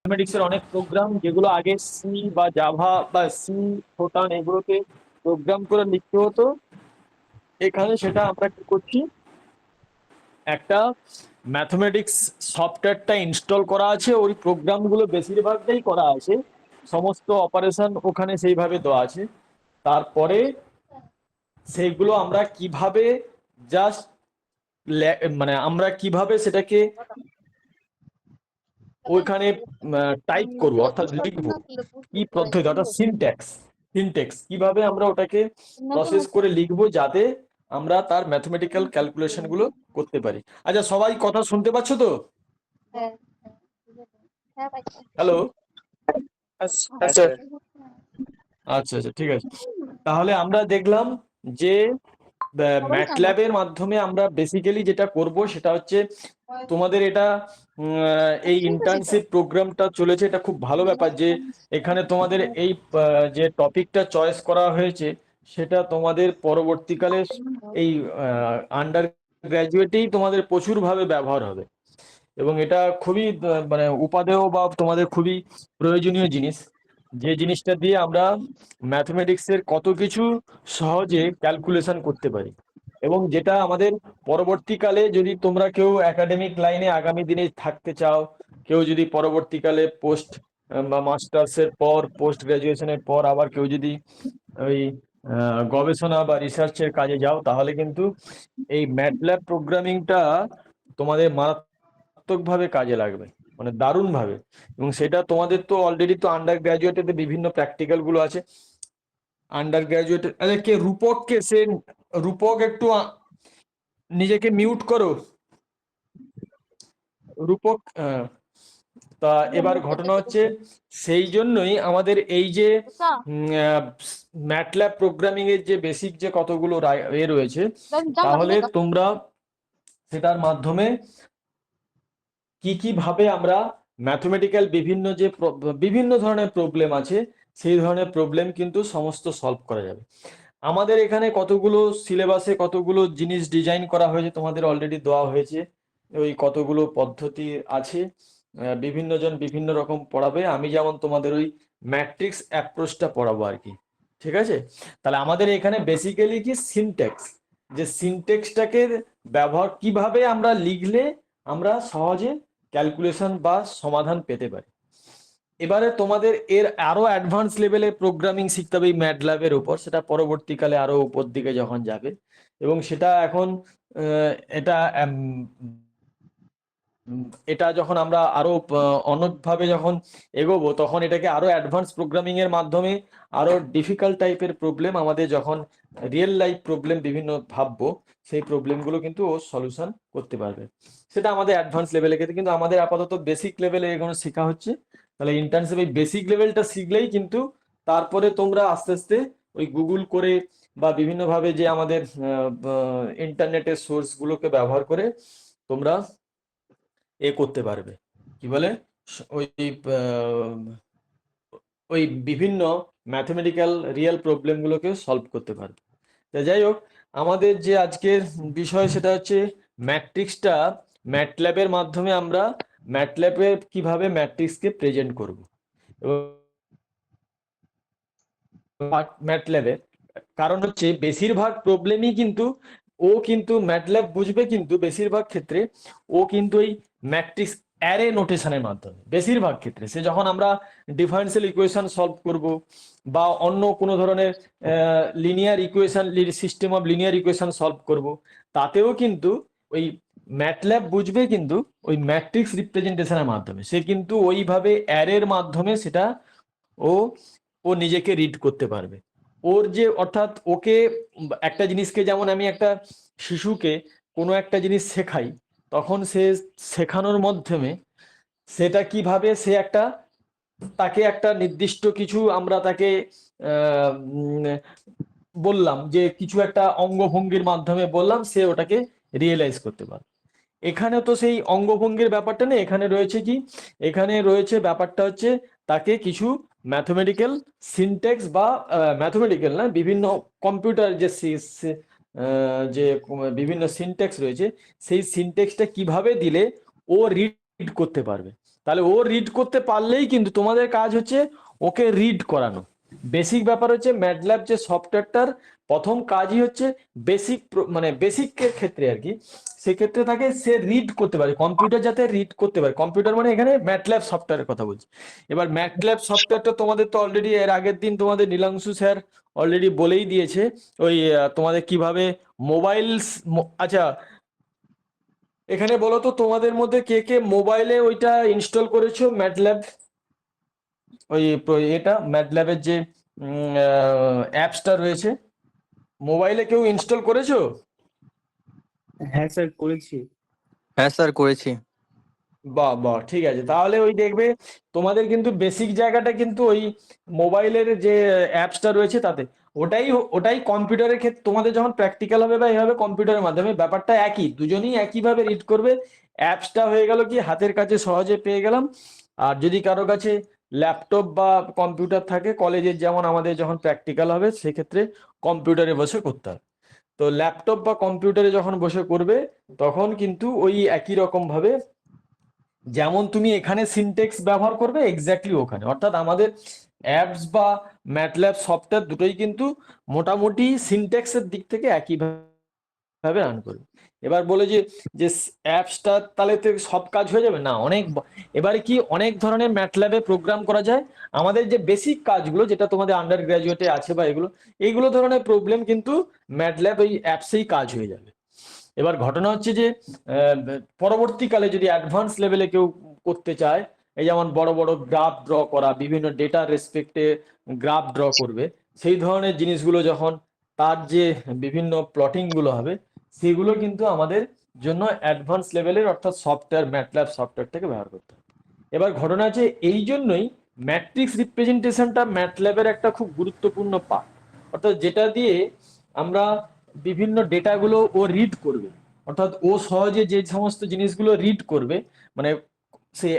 ম্যাথমেটিক্সের অনেক প্রোগ্রাম যেগুলো আগে সি বা জাভা বা সি ফোটান এগুলোতে প্রোগ্রাম করে লিখতে হতো, এখানে সেটা আমরা কি করছি, একটা ম্যাথমেটিক্স সফটওয়্যারটা ইনস্টল করা আছে, ওই প্রোগ্রামগুলো বেশিরভাগটাই করা আছে, সমস্ত অপারেশন ওখানে সেইভাবে দেওয়া আছে। তারপরে সেইগুলো আমরা কিভাবে জাস্ট মানে আমরা কিভাবে সেটাকে ওইখানে টাইপ করবো, অর্থাৎ লিখবো, কি পদ্ধতি, অর্থাৎ সিনট্যাক্স, সিনট্যাক্স কিভাবে আমরা ওটাকে প্রসেস করে লিখবো যাতে আমরা তার ম্যাথমেটিক্যাল ক্যালকুলেশন গুলো করতে পারি। আচ্ছা, সবাই কথা শুনতে পাচ্ছ তো? হ্যালো? আচ্ছা। আচ্ছা আচ্ছা, ঠিক আছে। তাহলে আমরা দেখলাম যে ম্যাটল্যাবের মাধ্যমে আমরা বেসিক্যালি যেটা করব সেটা হচ্ছে তোমাদের এটা এই ইন্টার্নশিপ প্রোগ্রামটা চলেছে, এটা খুব ভালো ব্যাপার যে এখানে তোমাদের এই যে টপিকটা চয়েস করা হয়েছে সেটা তোমাদের পরবর্তীকালে এই আন্ডার গ্র্যাজুয়েটেই তোমাদের প্রচুরভাবে ব্যবহার হবে, এবং এটা খুবই মানে উপাদেয় বা তোমাদের খুবই প্রয়োজনীয় জিনিস, যে জিনিসটা দিয়ে আমরা ম্যাথমেটিক্সের কত কিছু সহজে ক্যালকুলেশন করতে পারি, এবং যেটা আমাদের পরবর্তীকালে যদি তোমরা কেউ একাডেমিক লাইনে আগামী দিনে থাকতে চাও, কেউ যদি পরবর্তীকালে পোস্ট বা মাস্টার্সের পর পোস্ট গ্রাজুয়েশনের পর আবার কেউ যদি ওই গবেষণা বা রিসার্চের কাজে যাও, তাহলে কিন্তু এই ম্যাটল্যাব প্রোগ্রামিংটা তোমাদের মারাত্মকভাবে কাজে লাগবে, মানে দারুণ ভাবে। এবং সেটা তোমাদের তো অলরেডি তো আন্ডার গ্রাজুয়েটেতে বিভিন্ন প্র্যাকটিক্যাল গুলো আছে। আন্ডার গ্রাজুয়েট, আরে কে রূপককে, সে রূপক একটু নিজেকে মিউট করো, রূপক। তা এবার ঘটনা হচ্ছে সেই জন্যই আমাদের এই যে ম্যাটল্যাব প্রোগ্রামিং এর যে বেসিক যে কতগুলো রয়েছে, তাহলে তোমরা সেটার মাধ্যমে কি কি ভাবে আমরা ম্যাথমেটিক্যাল বিভিন্ন ধরনের প্রবলেম আছে, সেই ধরনের প্রবলেম কিন্তু সমস্ত সলভ করা যাবে। আমাদের এখানে কতগুলো সিলেবাসে কতগুলো জিনিস ডিজাইন করা হয়েছে, তোমাদের অলরেডি দেওয়া হয়েছে, ওই কতগুলো পদ্ধতি আছে, বিভিন্ন জন বিভিন্ন রকম পড়াবে, আমি যেমন তোমাদের ওই ম্যাট্রিক্স অ্যাপ্রোচটা পড়াবো আর কি, ঠিক আছে? তাহলে আমাদের এখানে বেসিক্যালি কি সিনট্যাক্স, যে সিনট্যাক্সটাকে ব্যবহার কিভাবে আমরা লিখলে আমরা সহজে ক্যালকুলেশন বা সমাধান পেতে পারি। এবারে তোমাদের এর আরো অ্যাডভান্স লেভেলে প্রোগ্রামিং শিখতে হবে ম্যাটল্যাবের উপর, সেটা পরবর্তীকালে আরো উপর দিকে যখন যাবে, এবং সেটা এখন এটা এটা যখন আমরা আরো অন্যভাবে যখন এগোবো, তখন এটাকে আরো অ্যাডভান্স প্রোগ্রামিং এর মাধ্যমে আরো ডিফিকাল্ট টাইপের প্রবলেম, আমাদের যখন রিয়েল লাইফ প্রবলেম বিভিন্ন ভাববো, সেই প্রবলেমগুলো কিন্তু ও সলিউশন করতে পারবে। সেটা আমাদের অ্যাডভান্স লেভেলে ক্ষেত্রে, কিন্তু আমাদের আপাতত বেসিক লেভেলে এগুলো শেখা হচ্ছে। তাহলে ইন্টার্নশিপ এই বেসিক লেভেলটা শিখলেই কিন্তু তারপরে তোমরা আস্তে আস্তে ওই গুগল করে বা বিভিন্নভাবে যে আমাদের ইন্টারনেটের সোর্সগুলোকে ব্যবহার করে তোমরা করতে পারবে, কি বলে, ওই ওই বিভিন্ন ম্যাথমেটিক্যাল রিয়েল প্রবলেমগুলোকে সলভ করতে পারবে। তা যাই হোক, আমাদের যে আজকের বিষয় সেটা হচ্ছে ম্যাট্রিক্সটা ম্যাটল্যাবের মাধ্যমে আমরা ম্যাটল্যাবে কিভাবে ম্যাট্রিক্সকে প্রেজেন্ট করব, এবং ম্যাটল্যাবে কারণ হচ্ছে বেশিরভাগ প্রবলেমই কিন্তু কিন্তু ম্যাটল্যাব বুঝবে, কিন্তু বেশিরভাগ ক্ষেত্রে কিন্তু এই ম্যাট্রিক্স অ্যারে নোটেশনের মাধ্যমে, বেশিরভাগ ক্ষেত্রে সে যখন আমরা ডিফারেন্সিয়াল ইকুয়েশন সলভ করব বা অন্য কোনো ধরনের linear equation, system of linear equation solve করব, তাতেও কিন্তু ওই ম্যাটল্যাব বুঝবে কিন্তু ওই ম্যাট্রিক্স রিপ্রেজেন্টেশনের মাধ্যমে, সে কিন্তু ওইভাবে অ্যারের মাধ্যমে সেটা ও ও নিজেকে রিড করতে পারবে। ওর যে অর্থাৎ ওকে একটা জিনিসকে, যেমন আমি একটা শিশুকে কোনো একটা জিনিস শেখাই, তখন সে শেখানোর মাধ্যমে সেটা কিভাবে সে একটা তাকে একটা নির্দিষ্ট কিছু আমরা তাকে বললাম যে কিছু একটা অঙ্গভঙ্গির মাধ্যমে বললাম, সে ওটাকে রিয়েলাইজ করতে পারে। এখানে তো সেই অঙ্গভঙ্গির ব্যাপারটা নেই, এখানে রয়েছে কি, এখানে রয়েছে ব্যাপারটা হচ্ছে তাকে কিছু ম্যাথমেটিক্যাল সিনট্যাক্স বা ম্যাথমেটিক্যাল না, বিভিন্ন কম্পিউটার যে যে বিভিন্ন সিনট্যাক্স রয়েছে, সেই সিনট্যাক্সটা কিভাবে দিলে ও রিড করতে পারবে, তাহলে ও রিড করতে পারলেই কিন্তু তোমাদের কাজ হচ্ছে ওকে রিড করানো। বেসিক ব্যাপার হচ্ছে ম্যাটল্যাব যে সফটওয়্যারটার প্রথম কাজই হচ্ছে বেসিক, মানে বেসিকের ক্ষেত্রে আর কি, সেক্ষেত্রে তাকে সে রিড করতে পারে, কম্পিউটার যাতে রিড করতে পারে। কম্পিউটার মানে এখানে ম্যাটল্যাব সফটওয়্যারের কথা বলছি। এবার ম্যাটল্যাব সফটওয়্যারটা তোমাদের তো অলরেডি এর আগের দিন তোমাদের নীলাংশু স্যার অলরেডি বলেই দিয়েছে ওই তোমাদের কিভাবে মোবাইল, আচ্ছা এখানে বলো তো তোমাদের মধ্যে কে কে মোবাইলে ওইটা ইনস্টল করেছো ম্যাটল্যাব, ওই এটা ম্যাটল্যাবের যে অ্যাপসটা রয়েছে, মোবাইলে কেউ ইনস্টল করেছো? হ্যাঁ স্যার করেছি। হ্যাঁ স্যার করেছি। বাহ বাহ, ঠিক আছে। তাহলে ওই দেখবে তোমাদের কিন্তু বেসিক জায়গাটা কিন্তু ওই মোবাইলের যে অ্যাপসটা রয়েছে তাতে, ওটাই ওটাই কম্পিউটারের ক্ষেত্রে তোমাদের যখন প্র্যাকটিক্যাল হবে বা এইভাবে কম্পিউটারের মাধ্যমে ব্যাপারটা একই, দুজনেই একইভাবে রিড করবে। অ্যাপসটা হয়ে গেল কি হাতের কাছে সহজে পেয়ে গেলাম। আর যদি কারো কাছে ল্যাপটপ বা কম্পিউটার থাকে, কলেজের যেমন আমাদের যখন প্র্যাকটিক্যাল হবে সেক্ষেত্রে কম্পিউটারে বসে করতে হবে। তো ল্যাপটপ বা কম্পিউটারে যখন বসে করবে তখন কিন্তু ওই একই রকম ভাবে যেমন তুমি এখানে সিনটেক্স ব্যবহার করবে এক্স্যাক্টলি ওখানে, অর্থাৎ আমাদের অ্যাপস বা ম্যাটল্যাব সফটওয়্যার দুটোই কিন্তু মোটামুটি সিনটেক্সের দিক থেকে একই ভাবে রান করবে। এবার বলে যে যে অ্যাপসটা তাহলে তো সব কাজ হয়ে যাবে না, অনেক এবারে কি অনেক ধরনের ম্যাটল্যাবে প্রোগ্রাম করা যায়। আমাদের যে বেসিক কাজগুলো যেটা তোমাদের আন্ডার গ্রাজুয়েটে আছে বা এইগুলো ধরনের প্রবলেম কিন্তু ম্যাটল্যাব ওই অ্যাপসেই কাজ হয়ে যাবে। এবার ঘটনা হচ্ছে যে পরবর্তীকালে যদি অ্যাডভান্স লেভেলে কেউ করতে চায়, এই যেমন বড় বড় গ্রাফ ড্র করা, বিভিন্ন ডেটা রেসপেক্টে গ্রাফ ড্র করবে, সেই ধরনের জিনিসগুলো যখন তার যে বিভিন্ন প্লটিং গুলো হবে সেগুলো কিন্তু আমাদের জন্য অ্যাডভান্স লেভেলের অর্থাৎ সফটওয়্যার ম্যাটল্যাব সফটওয়্যার থেকে ব্যবহার করতে হবে। এবার ঘটনা আছে এই জন্যই ম্যাট্রিক্স রিপ্রেজেন্টেশনটা ম্যাটল্যাবের একটা খুব গুরুত্বপূর্ণ পার্ট, অর্থাৎ যেটা দিয়ে আমরা বিভিন্ন ডেটাগুলো ও রিড করবে, অর্থাৎ ও সহজে যে সমস্ত জিনিসগুলো রিড করবে, মানে সেই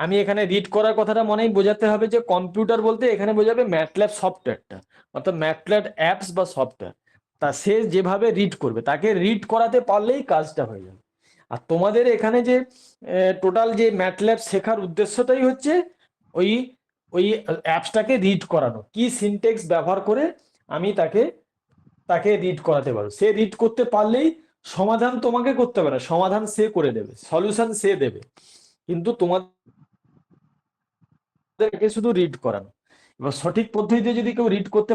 আমি এখানে রিড করার কথাটা মনেই বোঝাতে হবে যে কম্পিউটার বলতে এখানে বোঝাবে ম্যাটল্যাব সফটওয়্যারটা, অর্থাৎ ম্যাটল্যাব অ্যাপস বা সফটওয়্যার, তা সে যেভাবে রিড করবে তাকে রিড করাতে পারলেই কাজটা হয়ে যাবে। আর তোমাদের এখানে যে টোটাল যে ম্যাটল্যাব শেখার উদ্দেশ্যটাই হচ্ছে ওই ওই অ্যাপসটাকে রিড করানো, কি সিনটেক্স ব্যবহার করে আমি তাকে তাকে রিড করাতে পারো। সে রিড করতে পারলেই সমাধান তোমাকে করতে হবে না, সমাধান সে করে দেবে, সলিউশন সে দেবে, কিন্তু তোমাদেরকে শুধু রিড করানো। এবার সঠিক পদ্ধতিতে যদি কেউ রিড করতে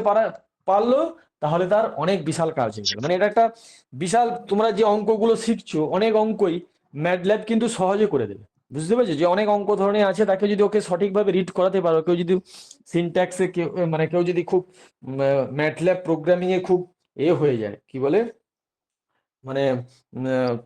পারলো তাহলে তার অনেক বিশাল কাজ হয়ে গেল। মানে এটা একটা বিশাল, তোমরা যে অঙ্কগুলো শিখছো অনেক অঙ্কই ম্যাটল্যাব কিন্তু সহজে করে দেবে। বুঝতে পারছো যে অনেক অঙ্ক ধরনের আছে, তাকে যদি ওকে সঠিকভাবে রিড করাতে পারো, কেউ যদি সিনট্যাক্সে মানে কেউ যদি খুব ম্যাটল্যাব প্রোগ্রামিং এ খুব হয়ে যায়, কি বলে মানে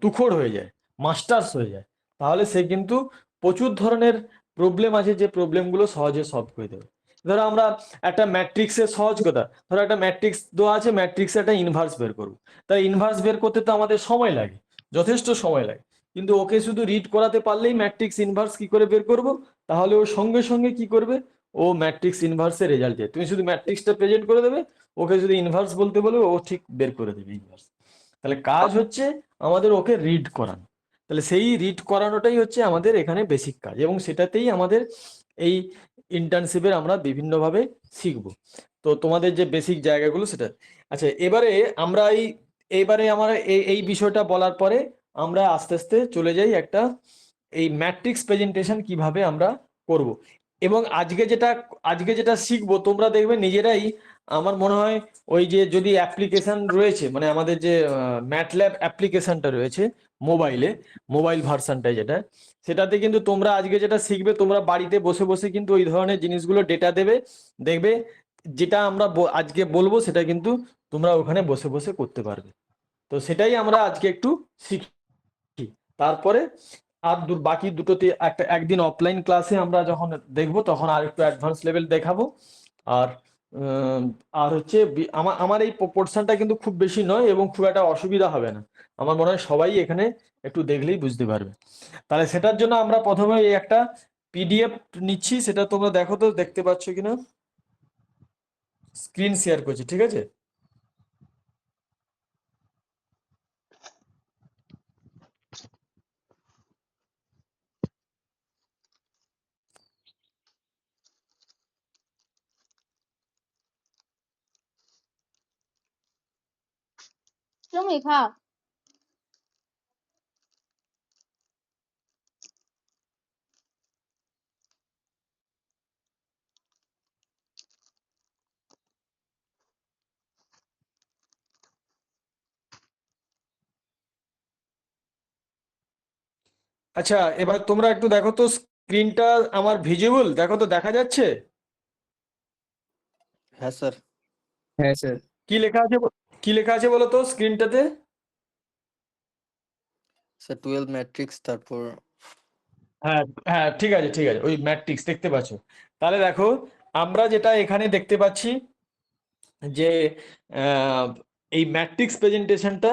তুখোড় হয়ে যায়, মাস্টার্স হয়ে যায়, তাহলে সে কিন্তু প্রচুর ধরনের প্রবলেম আছে যে প্রবলেমগুলো সহজে সলভ করে দেবে। ধরো আমরা একটা ম্যাট্রিক্সের সহজ কথা, ধরো একটা ম্যাট্রিক্স দেওয়া আছে, ম্যাট্রিক্সে একটা ইনভার্স বের করবো, তাই ইনভার্স বের করতে তো আমাদের সময় লাগে, যথেষ্ট সময় লাগে, কিন্তু ওকে শুধু রিড করাতে পারলেই ম্যাট্রিক্স ইনভার্স কি করে বের করব, তাহলে ও সঙ্গে সঙ্গে কি করবে, ও ম্যাট্রিক্স ইনভার্সের রেজাল্ট দেয়, তুমি শুধু ম্যাট্রিক্সটা প্রেজেন্ট করে দেবে, ওকে যদি ইনভার্স বলতে বলবে ও ঠিক বের করে দেবে ইনভার্স। তাহলে কাজ হচ্ছে আমাদের ওকে রিড করানো, তাহলে সেই রিড করানোটাই হচ্ছে আমাদের এখানে বেসিক কাজ, এবং সেটাতেই আমাদের এই ইন্টার্নশিপের আমরা বিভিন্নভাবে শিখব। তো তোমাদের যে বেসিক জায়গাগুলো সেটা, আচ্ছা এবারে আমরা এইবারে আমার এই বিষয়টা বলার পরে আমরা আস্তে আস্তে চলে যাই একটা এই ম্যাট্রিক্স প্রেজেন্টেশন কিভাবে আমরা করব। এবং আজকে যেটা শিখবো তোমরা দেখবে নিজেরাই, আমার মনে হয় ওই যে যদি অ্যাপ্লিকেশন রয়েছে, মানে আমাদের যে ম্যাটল্যাব অ্যাপ্লিকেশনটা রয়েছে মোবাইলে, মোবাইল ভার্সনটাই যেটা, সেটাতে কিন্তু তোমরা আজকে যেটা শিখবে তোমরা বাড়িতে বসে বসে কিন্তু ওই ধরনের জিনিসগুলো ডেটা দেবে, দেখবে যেটা আমরা আজকে বলবো সেটা কিন্তু তোমরা ওখানে বসে বসে করতে পারবে। তো সেটাই আমরা আজকে একটু শিখি, তারপরে আর বাকি দুটোতে একদিন অফলাইন ক্লাসে আমরা যখন দেখবো তখন আর একটু অ্যাডভান্স লেভেল দেখাবো। আর উম, আর হচ্ছে আমার এই পোর্শনটা কিন্তু খুব বেশি নয় এবং খুব একটা অসুবিধা হবে না, আমার মনে হয় সবাই এখানে একটু দেখলেই বুঝতে পারবে। তাহলে সেটার জন্য আমরা প্রথমে এই একটা পিডিএফ নিচ্ছি, সেটা তোমরা দেখো তো দেখতে পাচ্ছ কিনা, স্ক্রিন শেয়ার করছি, ঠিক আছে। তুমি খাও। আচ্ছা, এবার তোমরা একটু দেখো তো স্ক্রিনটা আমার ভিজিবল, দেখো তো দেখা যাচ্ছে হ্যাঁ স্যার। হ্যাঁ স্যার। কি লেখা আছে কি লেখা আছে বলো তো স্ক্রিনটাতে? স্যার 12 ম্যাট্রিক্স, তারপর হ্যাঁ হ্যাঁ, ঠিক আছে ঠিক আছে, ওই ম্যাট্রিক্স দেখতে পাচ্ছো। তাহলে দেখো আমরা যেটা এখানে দেখতে পাচ্ছি যে আহ, এই ম্যাট্রিক্স প্রেজেন্টেশনটা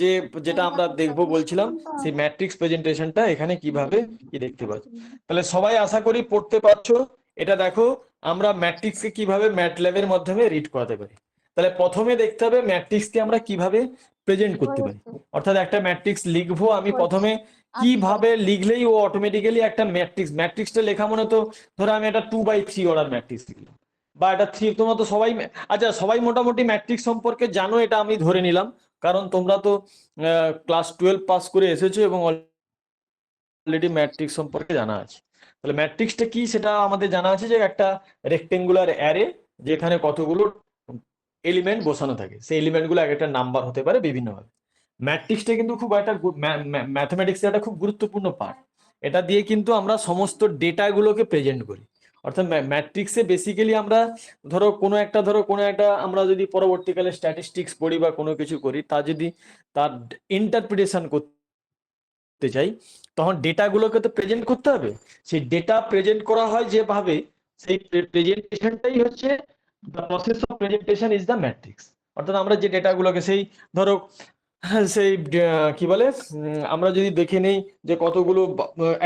যে যেটা আমরা দেখবো বলছিলাম, সেই ম্যাট্রিক্স প্রেজেন্টেশনটা এখানে কিভাবে কি দেখতে পাচ্ছ। তাহলে সবাই আশা করি পড়তে পারছো। এটা দেখো আমরা ম্যাট্রিক্সকে কিভাবে ম্যাটল্যাবের মাধ্যমে রিড করাতে পারি। তাহলে প্রথমে দেখতে হবে ম্যাট্রিক্সকে আমরা কিভাবে প্রেজেন্ট করতে পারি। অর্থাৎ একটা ম্যাট্রিক্স লিখবো, আমি প্রথমে কিভাবে লিখলেই ও অটোমেটিক্যালি একটা ম্যাট্রিক্সটা লেখা মানে তো ধরো আমি একটা 2/3 অর্ডার ম্যাট্রিক্স লিখলাম, বা এটা থ্রি, তোমরা তো সবাই আচ্ছা সবাই মোটামুটি ম্যাট্রিক্স সম্পর্কে জানো, এটা আমি ধরে নিলাম, কারণ তোমরা তো ক্লাস 12 পাস করে এসেছো এবং অলরেডি ম্যাট্রিক্স সম্পর্কে জানা আছে। তাহলে ম্যাট্রিক্সটা কি সেটা আমাদের জানা আছে, যে একটা রেক্টেঙ্গুলার অ্যারে যেখানে কতগুলো এলিমেন্ট বসানো থাকে, সেই এলিমেন্টগুলো এক একটা নাম্বার হতে পারে বিভিন্নভাবে। ম্যাট্রিক্সটা কিন্তু খুব একটা ম্যাথমেটিক্সের একটা খুব গুরুত্বপূর্ণ পার্ট। এটা দিয়ে কিন্তু আমরা সমস্ত ডেটাগুলোকে প্রেজেন্ট করি। অর্থাৎ ম্যাট্রিক্সে বেসিক্যালি আমরা ধরো কোনো একটা আমরা যদি পরবর্তীকালে স্ট্যাটিস্টিক্স পড়ি বা কোনো কিছু করি, তা যদি তার ইন্টারপ্রিটেশন করতে চাই, তখন ডেটাগুলোকে তো প্রেজেন্ট করতে হবে। সেই ডেটা প্রেজেন্ট করা হয় যেভাবে, সেই প্রেজেন্টেশনটাই হচ্ছে the process of presentation is the matrix. অর্থাৎ আমরা যে ডেটাগুলোকে সেই ধরো সেই কি বলে আমরা যদি দেখে নেই যে কতগুলো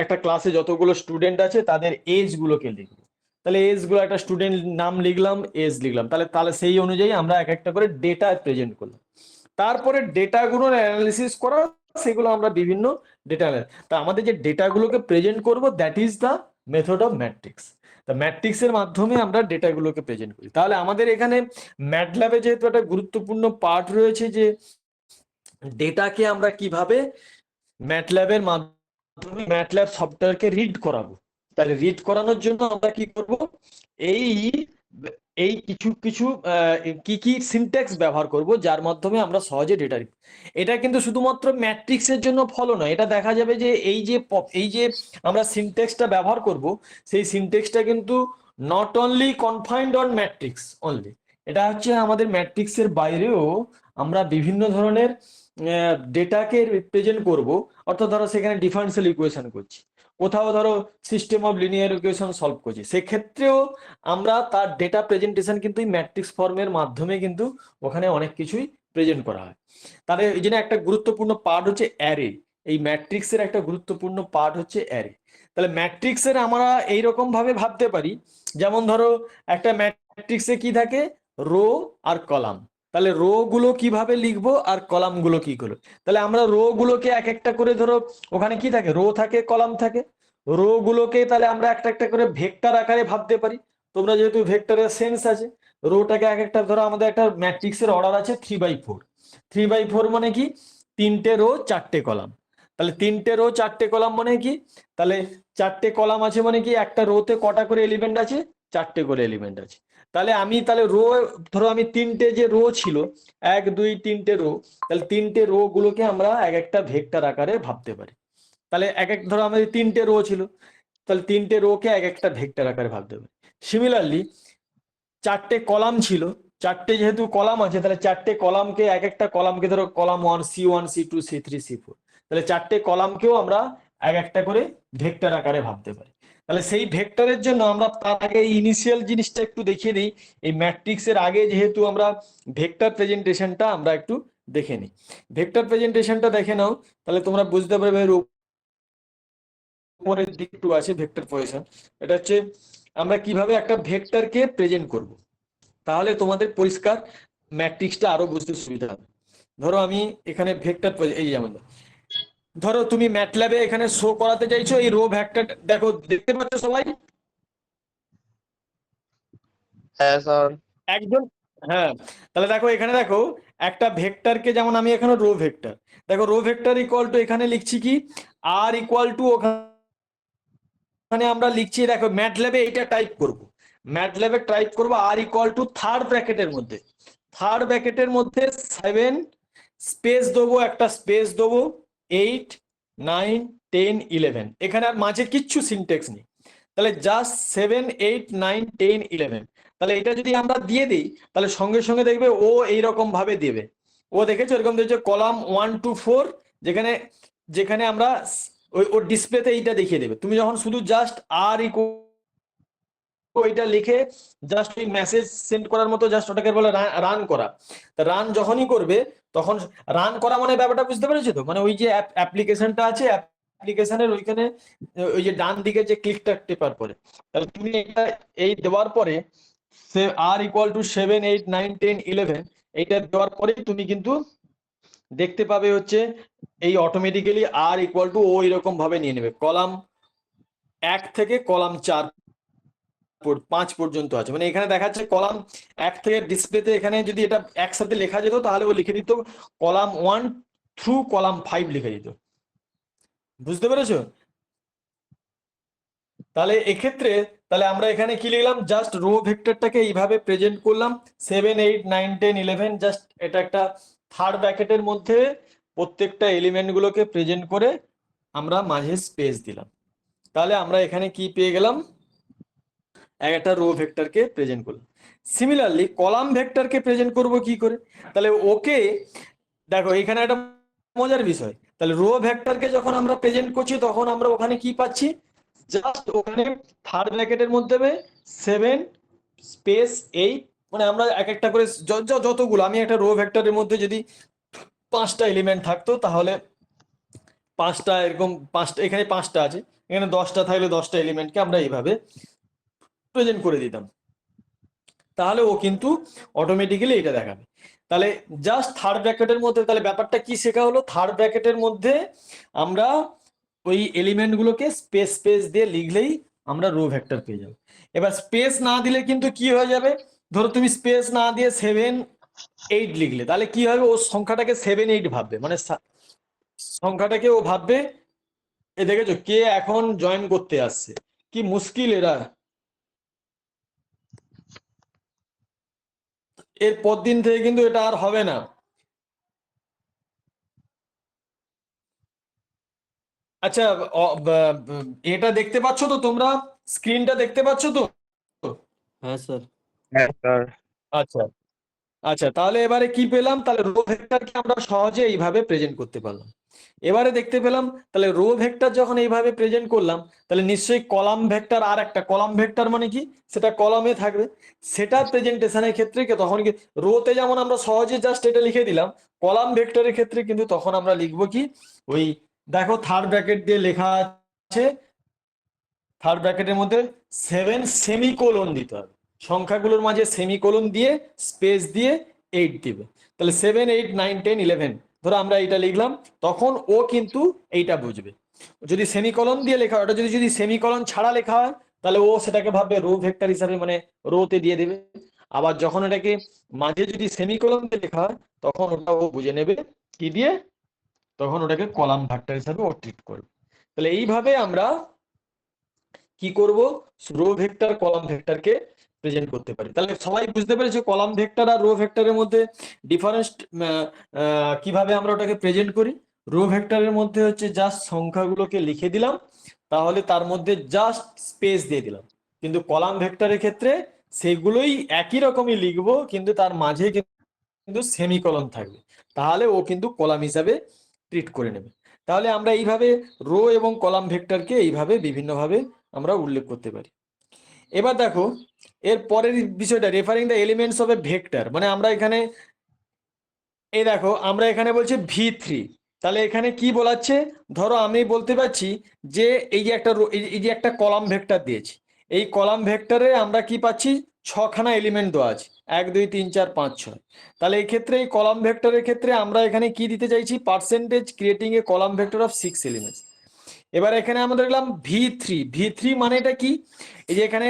একটা ক্লাসে যতগুলো স্টুডেন্ট আছে তাদের এজ গুলোকে লিখবো। তাহলে এজ গুলো একটা স্টুডেন্ট নাম লিখলাম, এজ লিখলাম, তাহলে তাহলে সেই অনুযায়ী আমরা এক একটা করে ডেটা প্রেজেন্ট করলাম। তারপরে ডেটাগুলো অ্যানালিসিস করা, সেগুলো আমরা বিভিন্ন ডেটা, তা আমাদের যে ডেটাগুলোকে প্রেজেন্ট করব that is the method of matrix. তা ম্যাট্রিক্সের মাধ্যমে আমরা ডেটাগুলোকে প্রেজেন্ট করি। তাহলে আমাদের এখানে ম্যাটল্যাবে যেহেতু একটা গুরুত্বপূর্ণ পার্ট রয়েছে, যে ডেটাকে আমরা কিভাবে ম্যাটল্যাবের মাধ্যমে ম্যাটল্যাব সফটওয়্যারকে রিড করাবো। তাহলে রিড করানোর জন্য আমরা কি করব, এই এই কিছু কিছু কি কি সিনট্যাক্স ব্যবহার করব, যার মাধ্যমে আমরা সহজে ডেটা। এটা কিন্তু শুধুমাত্র ম্যাট্রিক্সের জন্য ফলো নয়, এটা দেখা যাবে যে এই যে আমরা সিনট্যাক্সটা ব্যবহার করব, সেই সিনট্যাক্সটা কিন্তু not only confined on matrix only, এটা হচ্ছে আমাদের ম্যাট্রিক্সের বাইরেও আমরা বিভিন্ন ধরনের ডেটাকে রিপ্রেজেন্ট করব। অর্থাৎ ধরো সেখানে ডিফারেন্সিয়াল ইকুয়েশন করছি, কোথাও ধরো system of linear equation solve করছি, সেক্ষেত্রেও আমরা তার ডেটা প্রেজেন্টেশন কিন্তু এই ম্যাট্রিক্স ফর্মের মাধ্যমে কিন্তু ওখানে অনেক কিছুই প্রেজেন্ট করা হয়। তাহলে এই জন্য একটা গুরুত্বপূর্ণ পার্ট হচ্ছে অ্যারে। এই ম্যাট্রিক্সের একটা গুরুত্বপূর্ণ পার্ট হচ্ছে অ্যারে। তাহলে ম্যাট্রিক্সের আমরা এইরকম ভাবে ভাবতে পারি, যেমন ধরো একটা ম্যাট্রিক্সে কি থাকে, রো আর কলাম। তাহলে রো গুলো কিভাবে লিখবো আর কলাম গুলো কি করবো। তাহলে আমরা রো গুলোকে এক একটা করে ধরো, ওখানে কি থাকে, রো থাকে, কলাম থাকে। রো গুলোকে তাহলে আমরা একটা একটা করে ভেক্টর আকারে ভাবতে পারি। তোমরা যেহেতু ভেক্টরের সেন্স আছে, রোটাকে এক একটা ধরো, আমাদের একটা ম্যাট্রিক্সের অর্ডার আছে 3/4। 3/4 মানে কি, তিনটে রো চারটে কলাম। তাহলে তিনটে রো চারটে কলাম মানে কি, তাহলে চারটে কলাম আছে মানে কি, একটা রোতে কটা করে এলিমেন্ট আছে, চারটে করে এলিমেন্ট আছে। তাহলে রো, ধরো আমি তিনটে যে রো ছিল, 1 2 3টে রো, তাহলে তিনটে রো গুলোকে আমরা এক একটা ভেক্টর আকারে ভাবতে পারি। তাহলে ধরো আমাদের তিনটে রো ছিল, তাহলে তিনটে রোকে এক একটা ভেক্টর আকারে ভাবতে পারি। সিমিলারলি চারটে কলাম ছিল, চারটে যেহেতু কলাম আছে, তাহলে চারটে কলামকে এক একটা কলামকে ধরো column 1 C1 C2 C3 C4, তাহলে চারটে কলামকেও আমরা এক একটা করে ভেক্টর আকারে ভাবতে পারি। তাহলে সেই ভেক্টরের জন্য আমরা তার আগে ইনিশিয়াল জিনিসটা একটু দেখিয়ে দিই। এই ম্যাট্রিক্সের আগে যেহেতু আমরা ভেক্টর প্রেজেন্টেশনটা আমরা একটু দেখে নিই। ভেক্টর প্রেজেন্টেশনটা দেখে নাও, তাহলে তোমরা বুঝতে পারবে। উপরের দিক একটু আছে ভেক্টর পজিশন, এটা হচ্ছে আমরা কিভাবে একটা ভেক্টরকে প্রেজেন্ট করব। তাহলে তোমাদের পরিষ্কার ম্যাট্রিক্সটা আরো বুঝতে সুবিধা হবে। ধরো আমি এখানে ভেক্টর, এই যেমন ধরো তুমি ম্যাটল্যাবে এখানে শো করাতে চাইছো এই রো ভেক্টর, দেখো দেখতে পাচ্ছ সবাই? হ্যাঁ স্যার। একজন, হ্যাঁ, তাহলে দেখো এখানে দেখো একটা ভেক্টরকে, যেমন আমি এখানে রো ভেক্টর, দেখো রো ভেক্টর ইকুয়াল টু এখানে লিখছি কি আর ইকুয়াল টু ওখানে আমরা লিখছি, দেখো ম্যাটল্যাবে এইটা টাইপ করব, ম্যাটল্যাবে টাইপ করব আর ইকুয়াল টু থার্ড ব্র্যাকেটের মধ্যে, থার্ড ব্র্যাকেটের মধ্যে 7 স্পেস দেবো, একটা স্পেস দেবো 8 9 10 11, এখানে আর মাঝে কিচ্ছু সিনট্যাক্স নেই, তাহলে জাস্ট 7 8 9 10 11। তাহলে এটা যদি আমরা দিয়ে দিই তাহলে সঙ্গে সঙ্গে দেখবে ও এইরকম ভাবে দেবে, ও দেখেছো এরকম দিয়েছে কলাম 1 to 4, যেখানে যেখানে আমরা ওই ওর ডিসপ্লেতে এইটা দেখিয়ে দেবে। তুমি যখন শুধু জাস্ট আর ওইটা লিখে জাস্ট ওই মেসেজ সেন্ড করার মতো জাস্ট ওটাকে বলে রান করা, রান যখনই করবে তখন রান করা মানে ব্যাপারটা বুঝতে পেরেছো তো, মানে ওই যে অ্যাপ্লিকেশনটা আছে, অ্যাপ্লিকেশনের ওইখানে ওই যে ডান দিকে যে ক্লিকটা টেপার পরে, তাহলে তুমি এটা এই দেওয়ার পরে আর ইকুয়াল টু 7 8 9 10 11 এইটা দেওয়ার পরে তুমি কিন্তু দেখতে পাবে হচ্ছে এই অটোমেটিক্যালি আর ইকুয়াল টু ও এরকম ভাবে নিয়ে নেবে, কলাম 1 থেকে কলাম 5 পর্যন্ত আছে, মানে এখানে দেখাচ্ছে কলাম 1 থেকে ডিসপ্লেতে, এখানে যদি এটা একসাথে লেখা যেত তাহলে ও লিখে দিত কলাম 1 থ্রু কলাম 5 লিখে দিত, বুঝতে পেরেছো? তাহলে এক্ষেত্রে তাহলে আমরা এখানে কি লিখলাম, জাস্ট রো ভেক্টরটাকে এইভাবে প্রেজেন্ট করলাম 7 8 9 10 11, জাস্ট এটা একটা থার্ড ব্র্যাকেটের মধ্যে প্রত্যেকটা এলিমেন্ট গুলোকে প্রেজেন্ট করে আমরা মাঝে স্পেস দিলাম, তাহলে আমরা এখানে কি পেয়ে গেলাম, একটা রো ভেক্টরকে প্রেজেন্ট করলাম। সিমিলারলি কলাম ভেক্টরকে প্রেজেন্ট করব কি করে, তাহলে ওকে দেখো এখানে একটা মজার বিষয়, তাহলে রো ভেক্টরকে যখন আমরা প্রেজেন্ট করছি তখন আমরা ওখানে কি পাচ্ছি, জাস্ট ওখানে থার্ড ব্র্যাকেটের মধ্যে 7 স্পেস 8, মানে আমরা এক একটা করে যতগুলো, আমি একটা রো ভেক্টরের মধ্যে যদি 5টা এলিমেন্ট থাকতো তাহলে 5টা এরকম, 5টা এখানে 5টা আছে, এখানে 10টা থাকলে 10টা এলিমেন্টকে আমরা এইভাবে প্রেজেন্ট করে দিতাম, তাহলে ও কিন্তু অটোমেটিক্যালি এটা দেখাবে। তাহলে জাস্ট থার্ড ব্র্যাকেটের মধ্যে, তাহলে ব্যাপারটা কি শেখা হলো, থার্ড ব্র্যাকেটের মধ্যে আমরা ওই এলিমেন্ট গুলোকে স্পেস স্পেস দিয়ে লিখলেই আমরা রো ভেক্টর পেয়ে যাবো। এবার স্পেস না দিলে কিন্তু কি হয়ে যাবে, ধরো তুমি স্পেস না দিয়ে 7 8 লিখলে, তাহলে কি হবে, ও সংখ্যাটাকে 7 8 ভাববে, মানে সংখ্যাটাকে ও ভাববে, এ দেখেছো কে এখন জয়েন করতে আসছে, কি মুশকিল এরা, এর পর দিন থেকে কিন্তু এটা আর হবে না। আচ্ছা, এটা দেখতে পাচ্ছ তো তোমরা, স্ক্রিনটা দেখতে পাচ্ছ তো? হ্যাঁ স্যার। হ্যাঁ স্যার। আচ্ছা আচ্ছা, তাহলে এবারে কি পেলাম, তাহলে রো ভেক্টরকে আমরা সহজে এইভাবে প্রেজেন্ট করতে পারলাম। এবারে দেখতে পেলাম তাহলে রো ভেক্টর যখন এইভাবে প্রেজেন্ট করলাম, তাহলে নিশ্চয়ই কলাম ভেক্টর, আর একটা কলাম ভেক্টর মানে কি, সেটা কলামে থাকবে, সেটা প্রেজেন্টেশনের ক্ষেত্রে কি তখন কি রোতে যেমন আমরা সহজে জাস্ট এটা লিখে দিলাম, কলাম ভেক্টরের ক্ষেত্রে কিন্তু তখন আমরা লিখবো কি, ওই দেখো থার্ড ব্র্যাকেট দিয়ে লেখা আছে, থার্ড ব্র্যাকেটের মধ্যে 7 সেমিকোলন দিতে হবে, সংখ্যাগুলোর মাঝে সেমিকোলন দিয়ে স্পেস দিয়ে 8 দিবে, তাহলে 7 8 9 10 11, ধরো আমরা এইটা লিখলাম, তখন ও কিন্তু এইটা বুঝবে। যদি সেমিকোলন দিয়ে লেখা হয়, ওটা যদি যদি সেমিকোলন ছাড়া লেখা হয় তাহলে ও সেটাকে ভাববে রো ভেক্টর হিসাবে, মানে রোতে দিয়ে দেবে। আবার যখন এটাকে মাঝে যদি সেমিকোলন দিয়ে লেখা হয় তখন ওটা ও বুঝে নেবে কি দিয়ে, তখন ওটাকে কলাম ভেক্টর হিসাবে ও ট্রিট করবে। তাহলে এইভাবে আমরা কি করব, রো ভেক্টর কলাম ভেক্টরকে প্রেজেন্ট করতে পারি। তাহলে সবাই বুঝতে পেরেছো কলাম ভেক্টর আর রো ভেক্টরের মধ্যে ডিফারেন্স কিভাবে আমরা ওটাকে প্রেজেন্ট করি। রো ভেক্টরের মধ্যে হচ্ছে জাস্ট সংখ্যাগুলোকে লিখে দিলাম, তাহলে তার মধ্যে জাস্ট স্পেস দিয়ে দিলাম, কিন্তু কলাম ভেক্টরের ক্ষেত্রে সেগুলোই একই রকমই লিখবো, কিন্তু তার মাঝে কিন্তু সেমিকোলন থাকবে, তাহলে ও কিন্তু কলাম হিসাবে ট্রিট করে নেবে। তাহলে আমরা এইভাবে রো এবং কলাম ভেক্টরকে এইভাবে বিভিন্নভাবে আমরা উল্লেখ করতে পারি। এবার দেখো এর পরের বিষয়টা, referring the elements of A vector, মানে আমরা এখানে এই দেখো আমরা এখানে বলছি V3, তাহলে এখানে কি বলাচ্ছে, ধরো আমি বলতে পারছি যে এই যে একটা এই যে একটা কলাম ভেক্টর দিয়েছি, এই কলাম ভেক্টরে আমরা কি পাচ্ছি, 6খানা এলিমেন্ট দেওয়া আছে, 1 2 3 4 5 6, তাহলে এই ক্ষেত্রে এই কলাম ভেক্টরের ক্ষেত্রে আমরা এখানে কি দিতে চাইছি, percentage creating a column vector of 6 elements. এবার এখানে আমরা দেখলাম V3 মানে এটা কি, এই যে এখানে